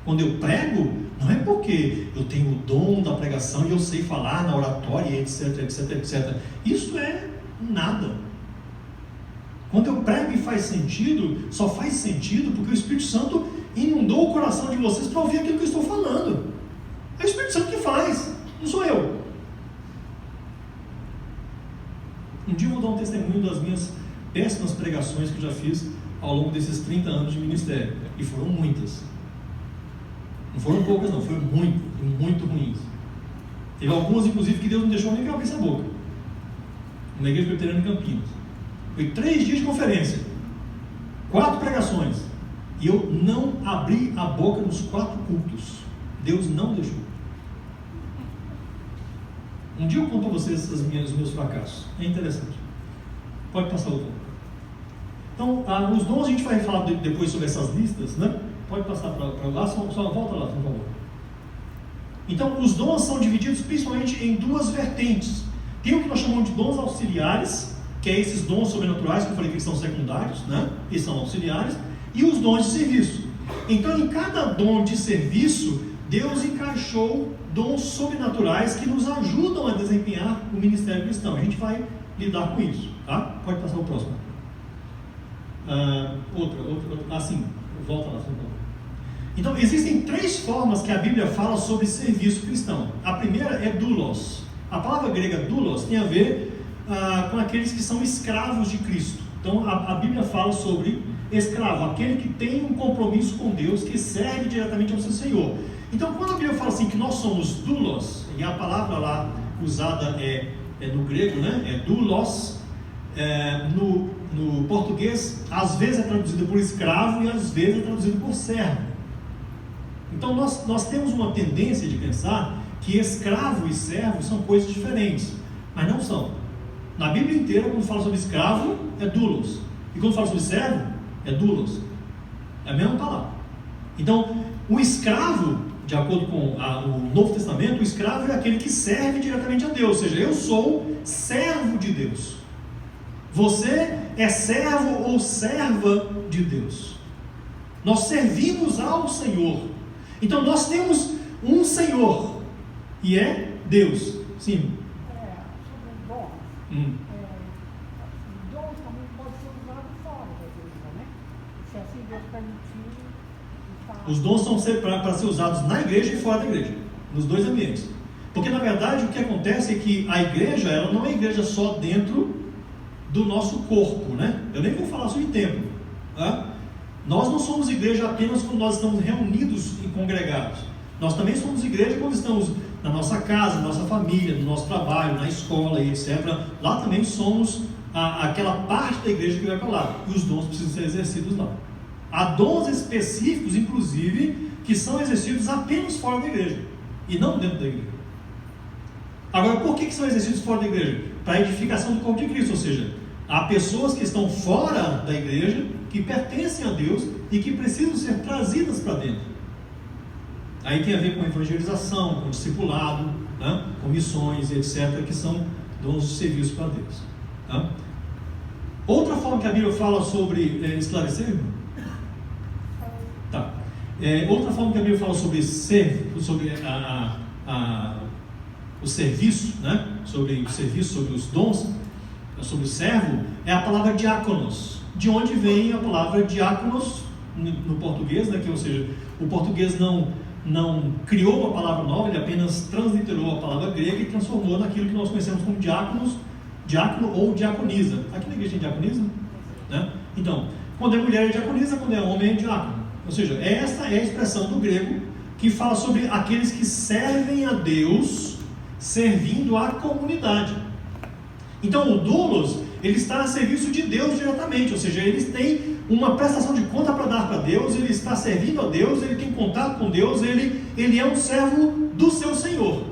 Quando eu prego, não é porque eu tenho o dom da pregação e eu sei falar na oratória, etc. Isso é nada. Quando eu prego e faz sentido, só faz sentido porque o Espírito Santo inundou o coração de vocês para ouvir aquilo que eu estou falando. É o Espírito Santo que faz, não sou eu. Um dia eu vou dar um testemunho das minhas péssimas pregações que eu já fiz ao longo desses 30 anos de ministério. E foram muitas. Não foram poucas não, foram muito ruins. Teve algumas, inclusive, que Deus não deixou nem abrir essa boca. Na igreja presbiteriana em Campinas. Foi 3 dias de conferência, 4 pregações, e eu não abri a boca nos 4 cultos. Deus não deixou. Um dia eu conto a vocês os meus fracassos. É interessante. Pode passar o tom. Então, os dons a gente vai falar depois sobre essas listas, né? Pode passar para lá, só volta lá, por favor. Então, os dons são divididos principalmente em 2 vertentes. Tem o que nós chamamos de dons auxiliares, que é esses dons sobrenaturais que eu falei que eles são secundários, né? Eles são auxiliares, e os dons de serviço. Então, em cada dom de serviço, Deus encaixou dons sobrenaturais que nos ajudam a desempenhar o ministério cristão. A gente vai lidar com isso, tá? Pode passar o próximo. Assim, volta lá, por favor. Então, existem 3 formas que a Bíblia fala sobre serviço cristão. A primeira é doulos. A palavra grega doulos tem a ver com aqueles que são escravos de Cristo. Então a Bíblia fala sobre escravo, aquele que tem um compromisso com Deus, que serve diretamente ao seu Senhor. Então quando a Bíblia fala assim que nós somos doulos, e a palavra lá usada é no grego, né? É doulos, no português às vezes é traduzido por escravo e às vezes é traduzido por servo. Então nós temos uma tendência de pensar que escravo e servo são coisas diferentes, mas não são. Na Bíblia inteira, quando fala sobre escravo, é doulos. E quando fala sobre servo, é doulos. É a mesma palavra. Então, o escravo, de acordo com o Novo Testamento, o escravo é aquele que serve diretamente a Deus. Ou seja, eu sou servo de Deus. Você é servo ou serva de Deus. Nós servimos ao Senhor. Então, nós temos um Senhor. E é Deus. Sim. Dom também pode ser usado fora da igreja, né? Se assim Deus permitir, Os dons são para ser usados na igreja e fora da igreja, nos dois ambientes. Porque na verdade o que acontece é que a igreja, ela não é igreja só dentro do nosso corpo, né? Eu nem vou falar sobre templo, tá? Nós não somos igreja apenas quando nós estamos reunidos e congregados. Nós também somos igreja quando estamos na nossa casa, na nossa família, no nosso trabalho, na escola e etc. Lá também somos aquela parte da igreja que vai para lá. E os dons precisam ser exercidos lá. Há dons específicos, inclusive, que são exercidos apenas fora da igreja e não dentro da igreja. Agora, por que são exercidos fora da igreja? Para a edificação do corpo de Cristo, ou seja, há pessoas que estão fora da igreja, que pertencem a Deus e que precisam ser trazidas para dentro. Aí tem a ver com evangelização, com discipulado, né? Com missões, etc., que são dons de serviço para Deus. Tá? Outra forma que a Bíblia fala sobre esclarecer, irmão? Tá. Outra forma que a Bíblia fala sobre o serviço, né? Sobre o serviço, sobre os dons, sobre o servo, é a palavra diáconos, de onde vem a palavra diáconos no português, né? Que, ou seja, o português não criou uma palavra nova, ele apenas transliterou a palavra grega e transformou naquilo que nós conhecemos como diáconos, diácono ou diaconisa. Aqui na igreja tem diaconisa, né? Então, quando é mulher é diaconisa, quando é homem é diácono. Ou seja, essa é a expressão do grego que fala sobre aqueles que servem a Deus servindo a comunidade. Então o doulos, ele está a serviço de Deus diretamente, ou seja, eles têm uma prestação de conta para dar para Deus, ele está servindo a Deus, ele tem contato com Deus, ele é um servo do seu Senhor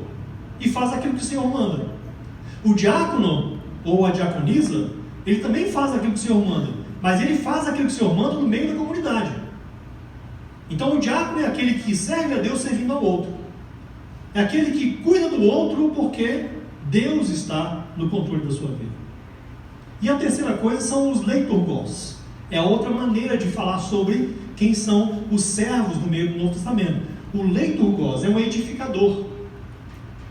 e faz aquilo que o Senhor manda. O diácono ou a diaconisa, ele também faz aquilo que o Senhor manda, mas ele faz aquilo que o Senhor manda no meio da comunidade. Então o diácono é aquele que serve a Deus servindo ao outro, é aquele que cuida do outro porque Deus está no controle da sua vida. E a terceira coisa são os leiturgos. É outra maneira de falar sobre quem são os servos no meio do Novo Testamento. O leiturgos é um edificador.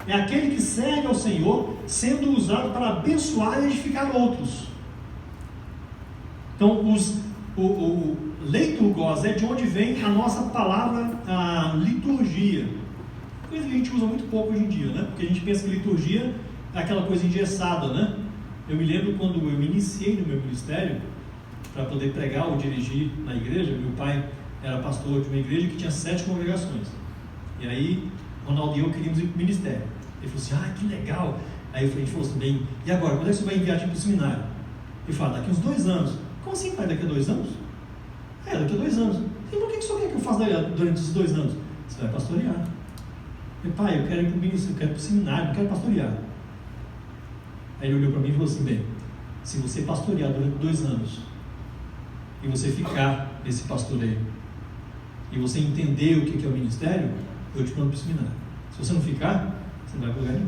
É aquele que serve ao Senhor sendo usado para abençoar e edificar outros. Então o leiturgos é de onde vem a nossa palavra a liturgia. Coisa que a gente usa muito pouco hoje em dia, né? Porque a gente pensa que liturgia é aquela coisa engessada, né? Eu me lembro quando eu me iniciei no meu ministério, para poder pregar ou dirigir na igreja. Meu pai era pastor de uma igreja que tinha 7 congregações. E aí, Ronaldo e eu queríamos ir para o ministério. Ele falou assim, que legal. Aí a gente falou assim, bem, e agora, quando é que você vai enviar para o seminário? Ele falou, daqui uns 2 anos. Como assim, pai, daqui a 2 anos? Daqui a 2 anos. E por que o senhor quer que eu faça durante esses 2 anos? Você vai pastorear. Eu falei, pai, eu quero ir para o ministério, eu quero ir para o seminário, não quero pastorear. Aí ele olhou para mim e falou assim, bem, se você pastorear durante 2 anos, e você ficar nesse pastoreio, e você entender o que é o ministério, eu te mando para o seminário. Se você não ficar, você não vai para lugar nenhum.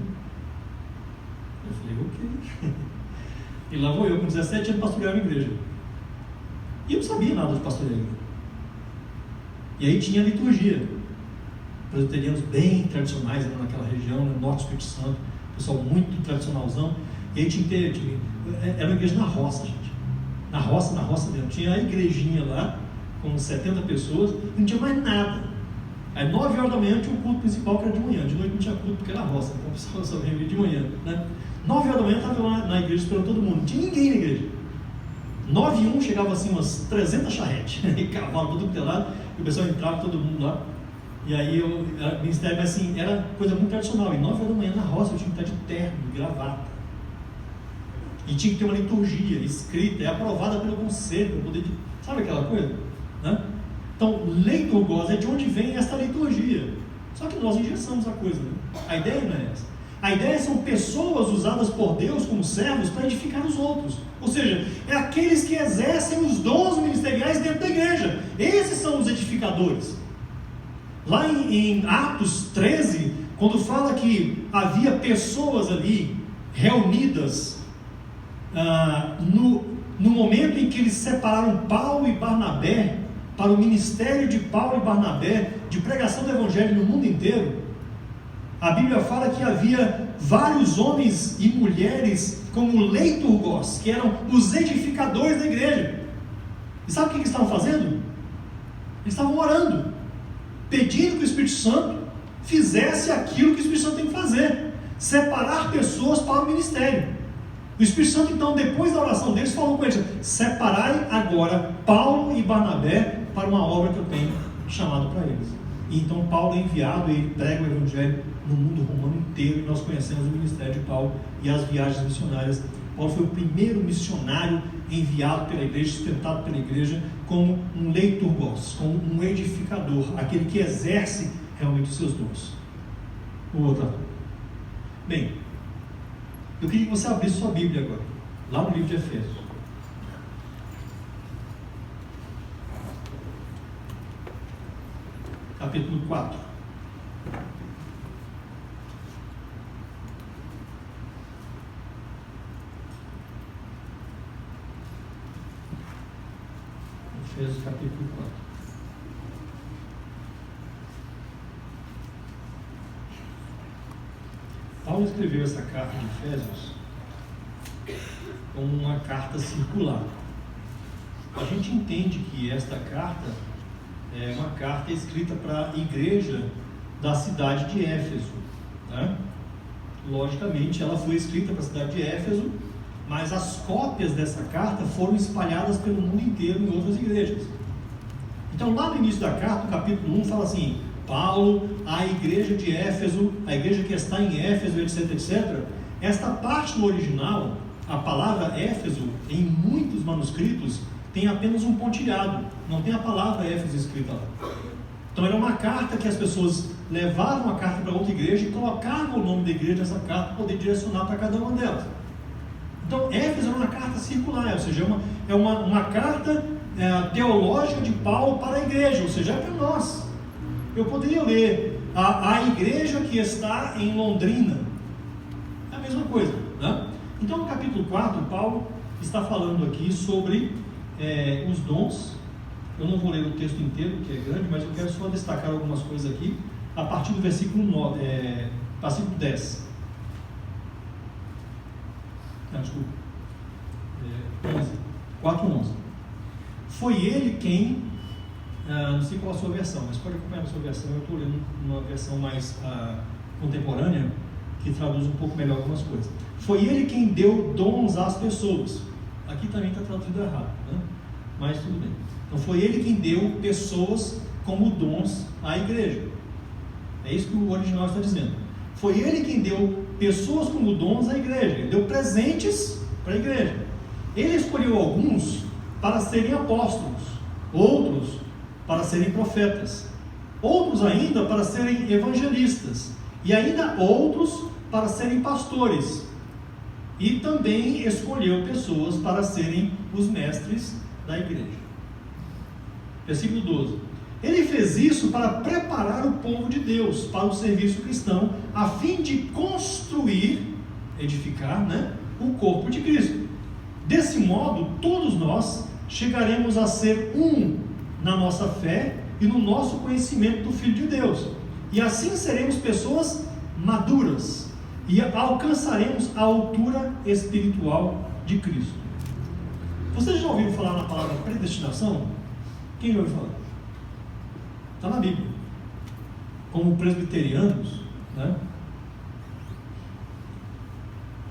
Eu falei, ok. E lá vou eu, com 17 anos, pastorear uma igreja. E eu não sabia nada de pastorear. E aí tinha a liturgia. Presbiterianos bem tradicionais naquela região, no norte do Espírito Santo, pessoal muito tradicionalzão. E aí era uma igreja na roça, gente. Na roça mesmo. Tinha a igrejinha lá, com 70 pessoas, e não tinha mais nada. Aí 9 horas da manhã tinha o culto principal, que era de manhã. De noite não tinha culto, porque era roça. Então o pessoal só vinha de manhã, né? 9 horas da manhã estava lá na igreja esperando todo mundo. Não tinha ninguém na igreja. 9 e 1 chegava assim umas 300 charretes. E cavalo todo pelado. E o pessoal entrava, todo mundo lá. E aí o ministério, mas assim, era coisa muito tradicional. E 9 horas da manhã na roça eu tinha que estar de terno, de gravata. E tinha que ter uma liturgia escrita, aprovada pelo conselho, para poder. Sabe aquela coisa? Né? Então, leiturgos é de onde vem esta liturgia. Só que nós engessamos a coisa, né? A ideia não é essa. A ideia são pessoas usadas por Deus como servos para edificar os outros. Ou seja, é aqueles que exercem os dons ministeriais dentro da igreja. Esses são os edificadores. Lá em Atos 13, quando fala que havia pessoas ali reunidas no momento em que eles separaram Paulo e Barnabé para o ministério de Paulo e Barnabé de pregação do evangelho no mundo inteiro, a Bíblia fala que havia vários homens e mulheres como leiturgos, que eram os edificadores da igreja. E sabe o que eles estavam fazendo? Eles estavam orando. pedindo que o Espírito Santo fizesse aquilo que o Espírito Santo tem que fazer: separar pessoas para o ministério. O Espírito Santo, então, depois da oração deles, falou com eles: separai agora Paulo e Barnabé para uma obra que eu tenho chamado para eles. E então Paulo é enviado e ele prega o Evangelho no mundo romano inteiro, e nós conhecemos o ministério de Paulo e as viagens missionárias. Paulo foi o primeiro missionário enviado pela igreja, sustentado pela igreja, como um leiturgos, como um edificador, aquele que exerce realmente os seus dons. O outro. Bem, eu queria que você abrisse sua Bíblia agora, lá no livro de Efésios. Capítulo 4. Efésios capítulo 4. Paulo escreveu essa carta de Efésios como uma carta circular. A gente entende que esta carta é uma carta escrita para a igreja da cidade de Éfeso, né? Logicamente, ela foi escrita para a cidade de Éfeso, mas as cópias dessa carta foram espalhadas pelo mundo inteiro em outras igrejas. Então, lá no início da carta, no capítulo 1, fala assim: Paulo, a igreja de Éfeso, a igreja que está em Éfeso, etc, etc. Esta parte no original, a palavra Éfeso, em muitos manuscritos, tem apenas um pontilhado, não tem a palavra Éfeso escrita lá. Então era uma carta que as pessoas levavam a carta para outra igreja e colocavam o nome da igreja nessa carta para poder direcionar para cada uma delas. Então Éfeso era uma carta circular, ou seja, é uma carta teológica de Paulo para a igreja, ou seja, é para nós. Eu poderia ler a igreja que está em Londrina, é a mesma coisa, né? Então no capítulo 4, Paulo está falando aqui sobre os dons. Eu não vou ler o texto inteiro, que é grande, mas eu quero só destacar algumas coisas aqui, a partir do versículo 10. Não, desculpa. 4:11. Foi ele quem, não sei qual a sua versão, mas pode acompanhar a sua versão. Eu estou lendo uma versão mais contemporânea, que traduz um pouco melhor algumas coisas. Foi ele quem deu dons às pessoas. Aqui também está traduzido errado, né? Mas tudo bem. Então foi ele quem deu pessoas como dons à igreja. É isso que o original está dizendo. Foi ele quem deu pessoas como dons à igreja. Ele deu presentes para a igreja. Ele escolheu alguns para serem apóstolos, outros para serem profetas, outros ainda para serem evangelistas, e ainda outros para serem pastores. E também escolheu pessoas para serem os mestres da igreja. Versículo 12. Ele fez isso para preparar o povo de Deus para o serviço cristão, a fim de construir, edificar, né, o corpo de Cristo. Desse modo, todos nós chegaremos a ser um na nossa fé e no nosso conhecimento do Filho de Deus. E assim seremos pessoas maduras e alcançaremos a altura espiritual de Cristo. Vocês já ouviram falar na palavra predestinação? Quem já ouviu falar? Está na Bíblia. Como presbiterianos, né?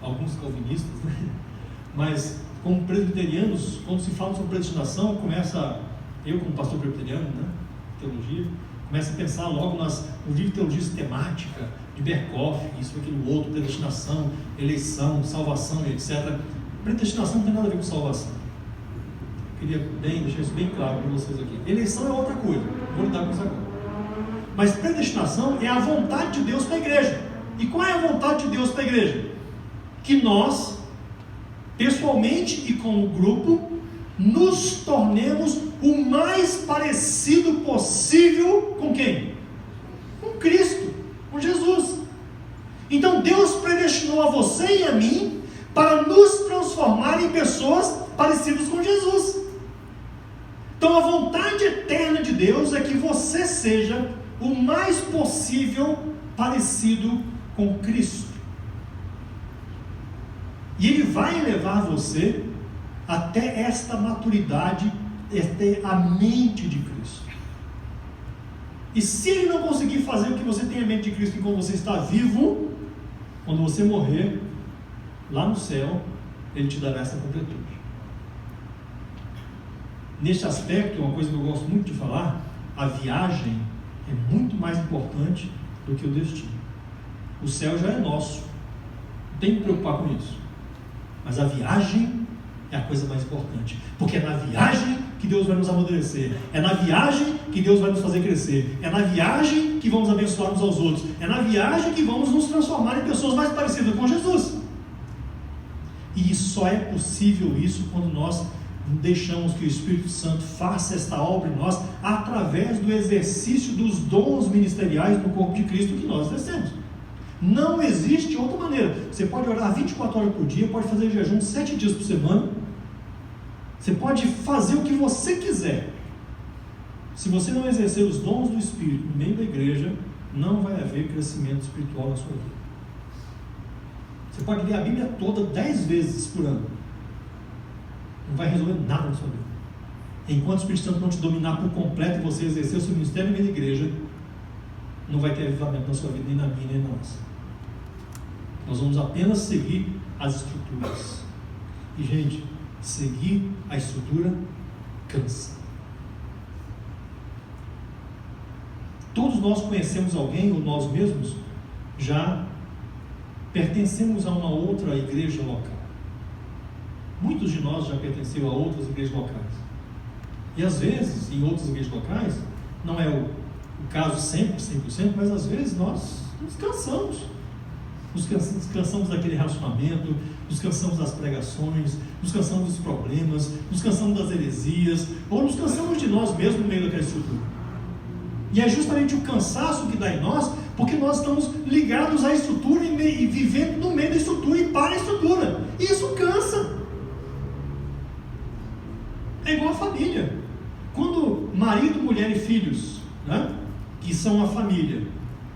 Alguns calvinistas, né? Mas como presbiterianos, quando se fala sobre predestinação, eu como pastor presbiteriano, né? Teologia, começa a pensar logo no livro de teologia sistemática de Berkhoff, isso, aquilo, outro, predestinação, eleição, salvação, etc. Predestinação não tem nada a ver com salvação. Queria deixar isso bem claro para vocês aqui. Eleição é outra coisa, vou lidar com isso agora. Mas predestinação é a vontade de Deus para a igreja. E qual é a vontade de Deus para a igreja? Que nós, pessoalmente e como grupo, nos tornemos o mais parecido possível com quem? Com Cristo, com Jesus. Então Deus predestinou a você e a mim para nos transformar em pessoas parecidas com Jesus. Então a vontade eterna de Deus é que você seja o mais possível parecido com Cristo. E Ele vai levar você até esta maturidade, até a mente de Cristo. E se ele não conseguir fazer o que você tem em mente de Cristo enquanto você está vivo, quando você morrer, lá no céu, ele te dará essa completude. Neste aspecto, uma coisa que eu gosto muito de falar, a viagem é muito mais importante do que o destino. O céu já é nosso, não tem que me preocupar com isso. Mas a viagem é a coisa mais importante, porque é na viagem que Deus vai nos amadurecer, é na viagem que Deus vai nos fazer crescer, é na viagem que vamos abençoar uns aos outros, é na viagem que vamos nos transformar em pessoas mais parecidas com Jesus. E só é possível isso quando nós deixamos que o Espírito Santo faça esta obra em nós através do exercício dos dons ministeriais no corpo de Cristo que nós exercemos. Não existe outra maneira. Você pode orar 24 horas por dia, pode fazer jejum 7 dias por semana, você pode fazer o que você quiser. Se você não exercer os dons do Espírito no meio da igreja, não vai haver crescimento espiritual na sua vida. Você pode ler a Bíblia toda 10 vezes por ano, não vai resolver nada na sua vida. Enquanto o Espírito Santo não te dominar por completo e você exercer o seu ministério no meio da igreja, não vai ter avivamento na sua vida, nem na minha, nem na nossa. Nós vamos apenas seguir as estruturas. E, gente, seguir a estrutura cansa. Todos nós conhecemos alguém, ou nós mesmos já pertencemos a uma outra igreja local. Muitos de nós já pertenceram a outras igrejas locais. E às vezes, em outras igrejas locais, não é o caso sempre, 100%, mas às vezes nós nos cansamos. Nos cansamos daquele relacionamento, nos cansamos das pregações, nos cansamos dos problemas, nos cansamos das heresias, ou nos cansamos de nós mesmos no meio daquela estrutura. E é justamente o cansaço que dá em nós, porque nós estamos ligados à estrutura e vivendo no meio da estrutura e para a estrutura. E isso cansa. É igual a família. Quando marido, mulher e filhos, né, que são uma família,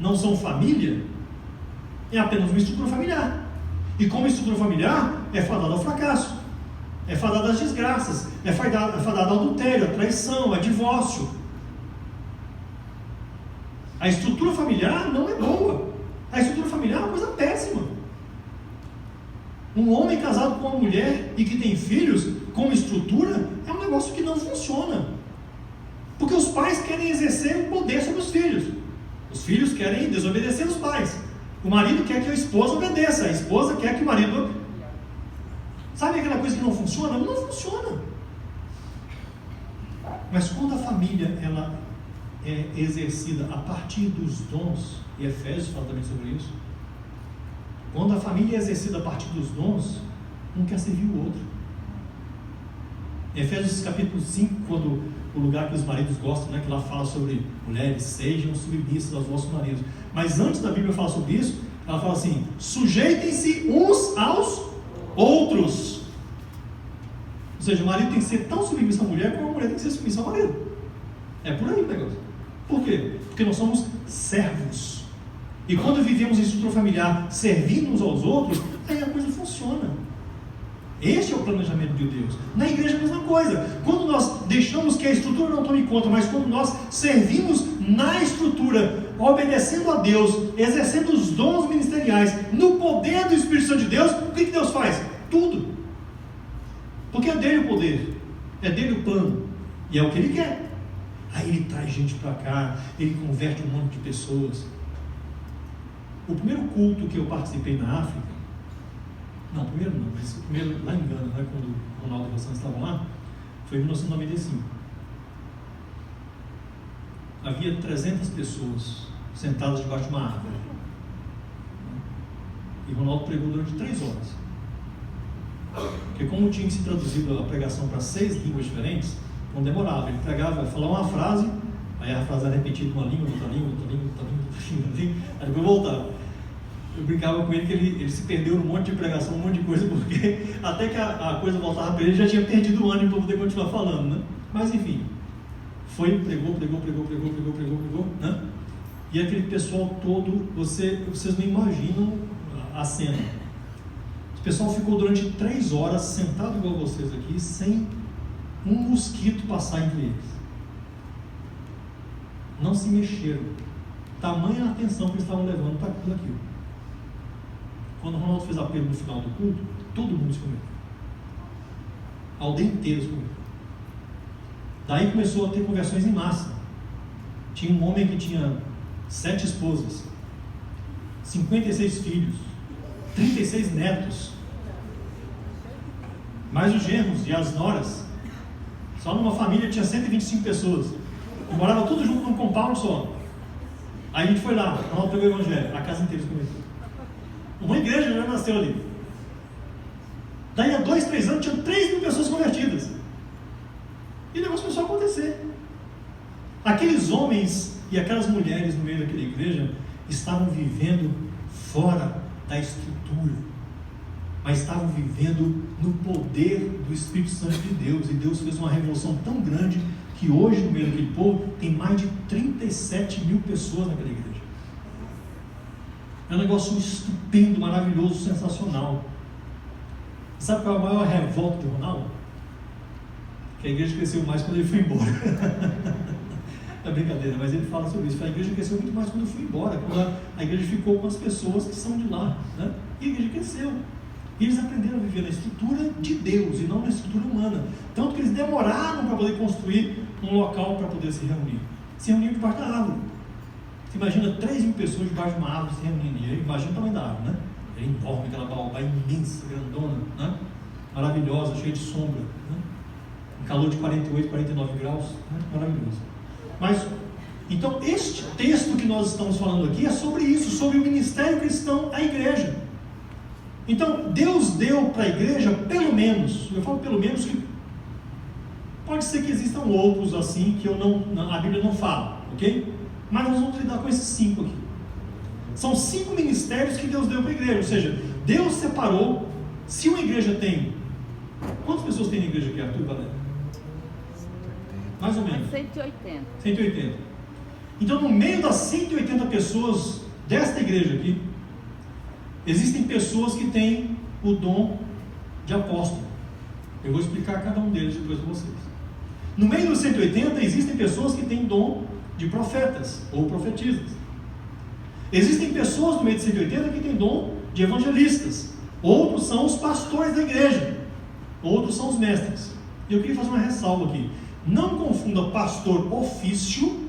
não são família, é apenas uma estrutura familiar. E como estrutura familiar, é fadada ao fracasso, é fadada às desgraças, é fadada ao adultério, à traição, a divórcio. A estrutura familiar não é boa. A estrutura familiar é uma coisa péssima. Um homem casado com uma mulher e que tem filhos, como estrutura, é um negócio que não funciona. Porque os pais querem exercer o poder sobre os filhos. Os filhos querem desobedecer os pais. O marido quer que a esposa obedeça. A esposa quer que o marido... Sabe aquela coisa que não funciona? Não funciona. Mas quando a família ela é exercida a partir dos dons, e Efésios fala também sobre isso, quando a família é exercida a partir dos dons, um quer servir o outro. Em Efésios capítulo 5, quando o lugar que os maridos gostam, né, que lá fala sobre mulheres, sejam submissas aos vossos maridos. Mas antes da Bíblia falar sobre isso, ela fala assim: sujeitem-se uns aos outros. Ou seja, o marido tem que ser tão submisso à mulher como a mulher tem que ser submissa ao marido. É por aí o negócio. Por quê? Porque nós somos servos. E quando vivemos em estrutura familiar, servindo uns aos outros, aí a coisa funciona. Este é o planejamento de Deus. Na igreja é a mesma coisa. Quando nós deixamos que a estrutura não tome conta, mas quando nós servimos na estrutura, obedecendo a Deus, exercendo os dons ministeriais, no poder do Espírito Santo de Deus, o que Deus faz? Tudo. Porque é dele o poder, é dele o plano, e é o que ele quer. Aí ele traz gente para cá, ele converte um monte de pessoas. O primeiro culto que eu participei na África, não, primeiro não, mas o primeiro lá em Gana, né, quando o Ronaldo e o Rossan estavam lá, foi em 1995. Havia 300 pessoas sentadas debaixo de uma árvore. E o Ronaldo pregou durante 3 horas. Porque como tinha se traduzido a pregação para 6 línguas diferentes, não demorava. Ele pregava, falava uma frase, aí a frase era repetida com uma língua, outra língua, outra língua, outra língua, outra língua, aí depois voltava. Eu brincava com ele que ele se perdeu num monte de pregação, um monte de coisa, porque até que a coisa voltava para ele, já tinha perdido o ânimo para poder continuar falando, né? Mas enfim, foi, pregou, né? E aquele pessoal todo, vocês não imaginam a cena. O pessoal ficou durante 3 horas sentado igual vocês aqui, sem um mosquito passar entre eles. não se mexeram. Tamanha a atenção que eles estavam levando para tudo aquilo. Quando o Ronaldo fez apelo no final do culto, todo mundo se converteu. A aldeia inteira se converteu. Daí começou a ter conversões em massa. Tinha um homem que tinha 7 esposas, 56 filhos, 36 netos, mais os genros e as noras. Só numa família tinha 125 pessoas. E morava tudo junto num compound só. Aí a gente foi lá, nós pegou o evangelho, a casa inteira se converteu. Uma igreja já nasceu ali. Daí a 2, 3 anos tinham 3.000 pessoas convertidas. E o negócio começou a acontecer. Aqueles homens e aquelas mulheres no meio daquela igreja estavam vivendo fora da estrutura, mas estavam vivendo no poder do Espírito Santo de Deus. E Deus fez uma revolução tão grande que hoje no meio daquele povo tem mais de 37.000 pessoas naquela igreja. É um negócio estupendo, maravilhoso, sensacional. Sabe qual é a maior revolta de Ronaldo? Que a igreja cresceu mais quando ele foi embora. É brincadeira, mas ele fala sobre isso. A igreja cresceu muito mais quando eu fui embora, quando a igreja ficou com as pessoas que são de lá, né? E a igreja cresceu. E eles aprenderam a viver na estrutura de Deus e não na estrutura humana. Tanto que eles demoraram para poder construir um local para poder se reunir. Se reuniam debaixo da árvore. Você imagina 3.000 pessoas debaixo de uma árvore se reunindo. E aí, imagina o tamanho da árvore, né? É enorme, aquela baobá imensa, grandona, né? Maravilhosa, cheia de sombra, né? Um calor de 48, 49 graus, né? Maravilhoso. Mas, então, este texto que nós estamos falando aqui é sobre isso, sobre o ministério cristão à igreja. Então, Deus deu para a igreja, pelo menos, eu falo pelo menos, que pode ser que existam outros assim, que a Bíblia não fala, ok? Mas nós vamos lidar com esses 5 aqui. São 5 ministérios que Deus deu para a igreja, ou seja, Deus separou. Se uma igreja tem, quantas pessoas tem na igreja aqui, Arthur e Valéria? Mais ou menos 180. Então, no meio das 180 pessoas desta igreja aqui, existem pessoas que têm o dom de apóstolo. Eu vou explicar cada um deles depois para vocês. No meio dos 180 existem pessoas que têm dom de profetas ou profetisas. Existem pessoas no meio de 180 que têm dom de evangelistas. Outros são os pastores da igreja. Outros são os mestres. E eu queria fazer uma ressalva aqui. Não confunda pastor ofício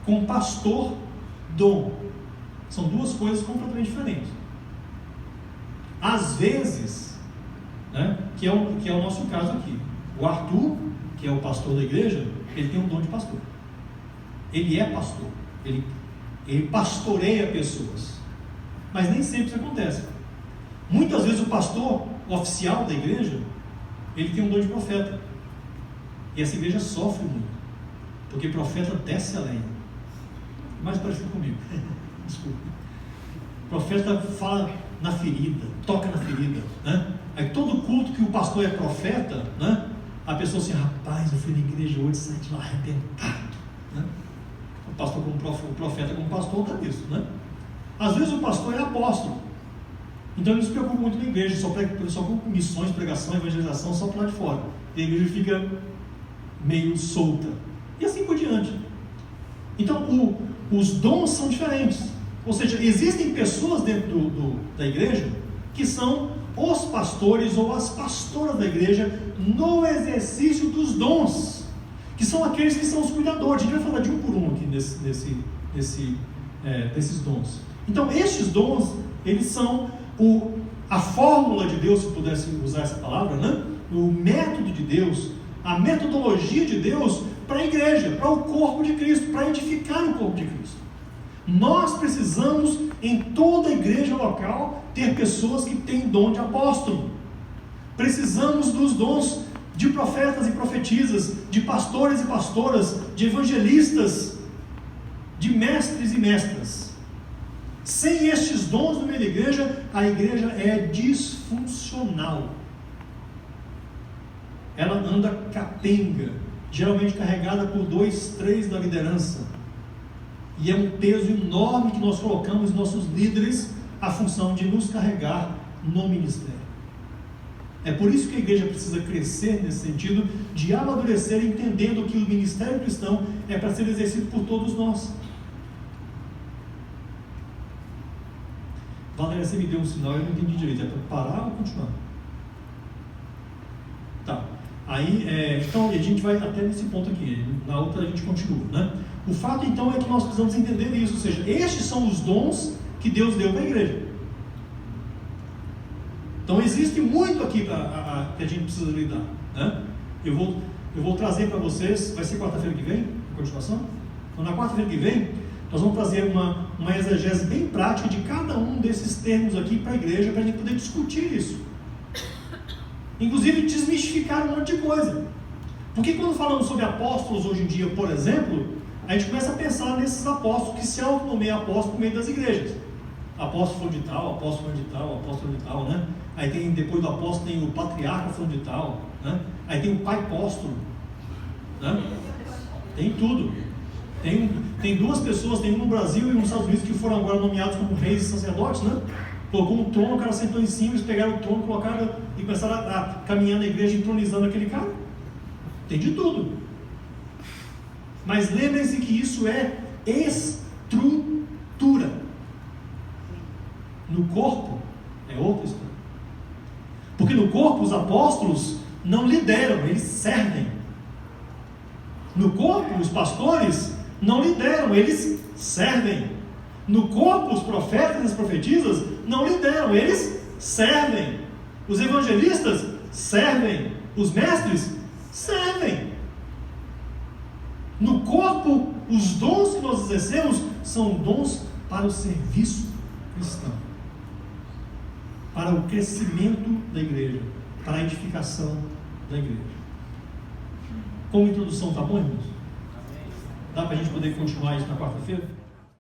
com pastor dom. São duas coisas completamente diferentes. Às vezes, né, que é o nosso caso aqui, o Arthur, que é o pastor da igreja, ele tem um dom de pastor. Ele é pastor. Ele pastoreia pessoas. Mas nem sempre isso acontece. Muitas vezes o pastor oficial da igreja, ele tem um dom de profeta. E essa igreja sofre muito, porque profeta desce a lenha. Mais parecido comigo. Desculpa. O profeta fala na ferida, toca na ferida, né? Aí todo culto que o pastor é profeta, né? A pessoa assim, rapaz, eu fui na igreja hoje, saí de lá arrebentado, né? O pastor como o profeta como pastor está nisso, né? Às vezes o pastor é apóstolo, então ele se preocupa muito na igreja, só com missões, pregação, evangelização, só para lá de fora. E a igreja fica meio solta, e assim por diante. Então os dons são diferentes. Ou seja, existem pessoas dentro da igreja que são os pastores ou as pastoras da igreja no exercício dos dons, que são aqueles que são os cuidadores. A gente vai falar de um por um aqui desses dons. Então, estes dons, eles são a fórmula de Deus, se pudesse usar essa palavra, né? O método de Deus, a metodologia de Deus para a igreja, para o corpo de Cristo, para edificar o corpo de Cristo. Nós precisamos, em toda a igreja local, ter pessoas que têm dom de apóstolo. Precisamos dos dons de profetas e profetisas, de pastores e pastoras, de evangelistas, de mestres e mestras. Sem estes dons no meio da igreja, a igreja é disfuncional. Ela anda capenga, geralmente carregada por 2, 3 da liderança. E é um peso enorme que nós colocamos nos nossos líderes, a função de nos carregar no ministério. É por isso que a igreja precisa crescer nesse sentido, de amadurecer, entendendo que o ministério cristão é para ser exercido por todos nós. Valéria, você me deu um sinal, eu não entendi direito. É para parar ou continuar? Tá. Aí, então, a gente vai até nesse ponto aqui. Na outra a gente continua, né? O fato, então, é que nós precisamos entender isso. Ou seja, estes são os dons que Deus deu para a igreja. Então, existe muito aqui que a gente precisa lidar, né? Eu vou trazer para vocês, vai ser quarta-feira que vem, a continuação? Então, na quarta-feira que vem, nós vamos fazer uma exegese bem prática de cada um desses termos aqui para a igreja, para a gente poder discutir isso. Inclusive, desmistificar um monte de coisa. Porque quando falamos sobre apóstolos hoje em dia, por exemplo, a gente começa a pensar nesses apóstolos que se autonomeiam apóstolos no meio das igrejas. Apóstolo fulano de tal, apóstolo fulano de tal, apóstolo fulano de tal, né? Aí tem, depois do apóstolo tem o patriarca fulano de tal, né? Aí tem o pai apóstolo, né? Tem tudo. Tem duas pessoas, tem um no Brasil e um nos Estados Unidos, que foram agora nomeados como reis e sacerdotes, né? Colocou um trono, o cara sentou em cima, eles pegaram o trono, colocaram e começaram a caminhar na igreja, entronizando aquele cara. Tem de tudo. Mas lembrem-se que isso é estrutura. No corpo é outra história. Porque no corpo os apóstolos não lideram, eles servem. No corpo os pastores não lideram, eles servem. No corpo os profetas e as profetisas não lideram, eles servem. Os evangelistas servem. Os mestres servem. No corpo, os dons que nós exercemos são dons para o serviço cristão, para o crescimento da igreja, para a edificação da igreja. Como introdução, tá bom, irmãos? Dá para a gente poder continuar isso na quarta-feira?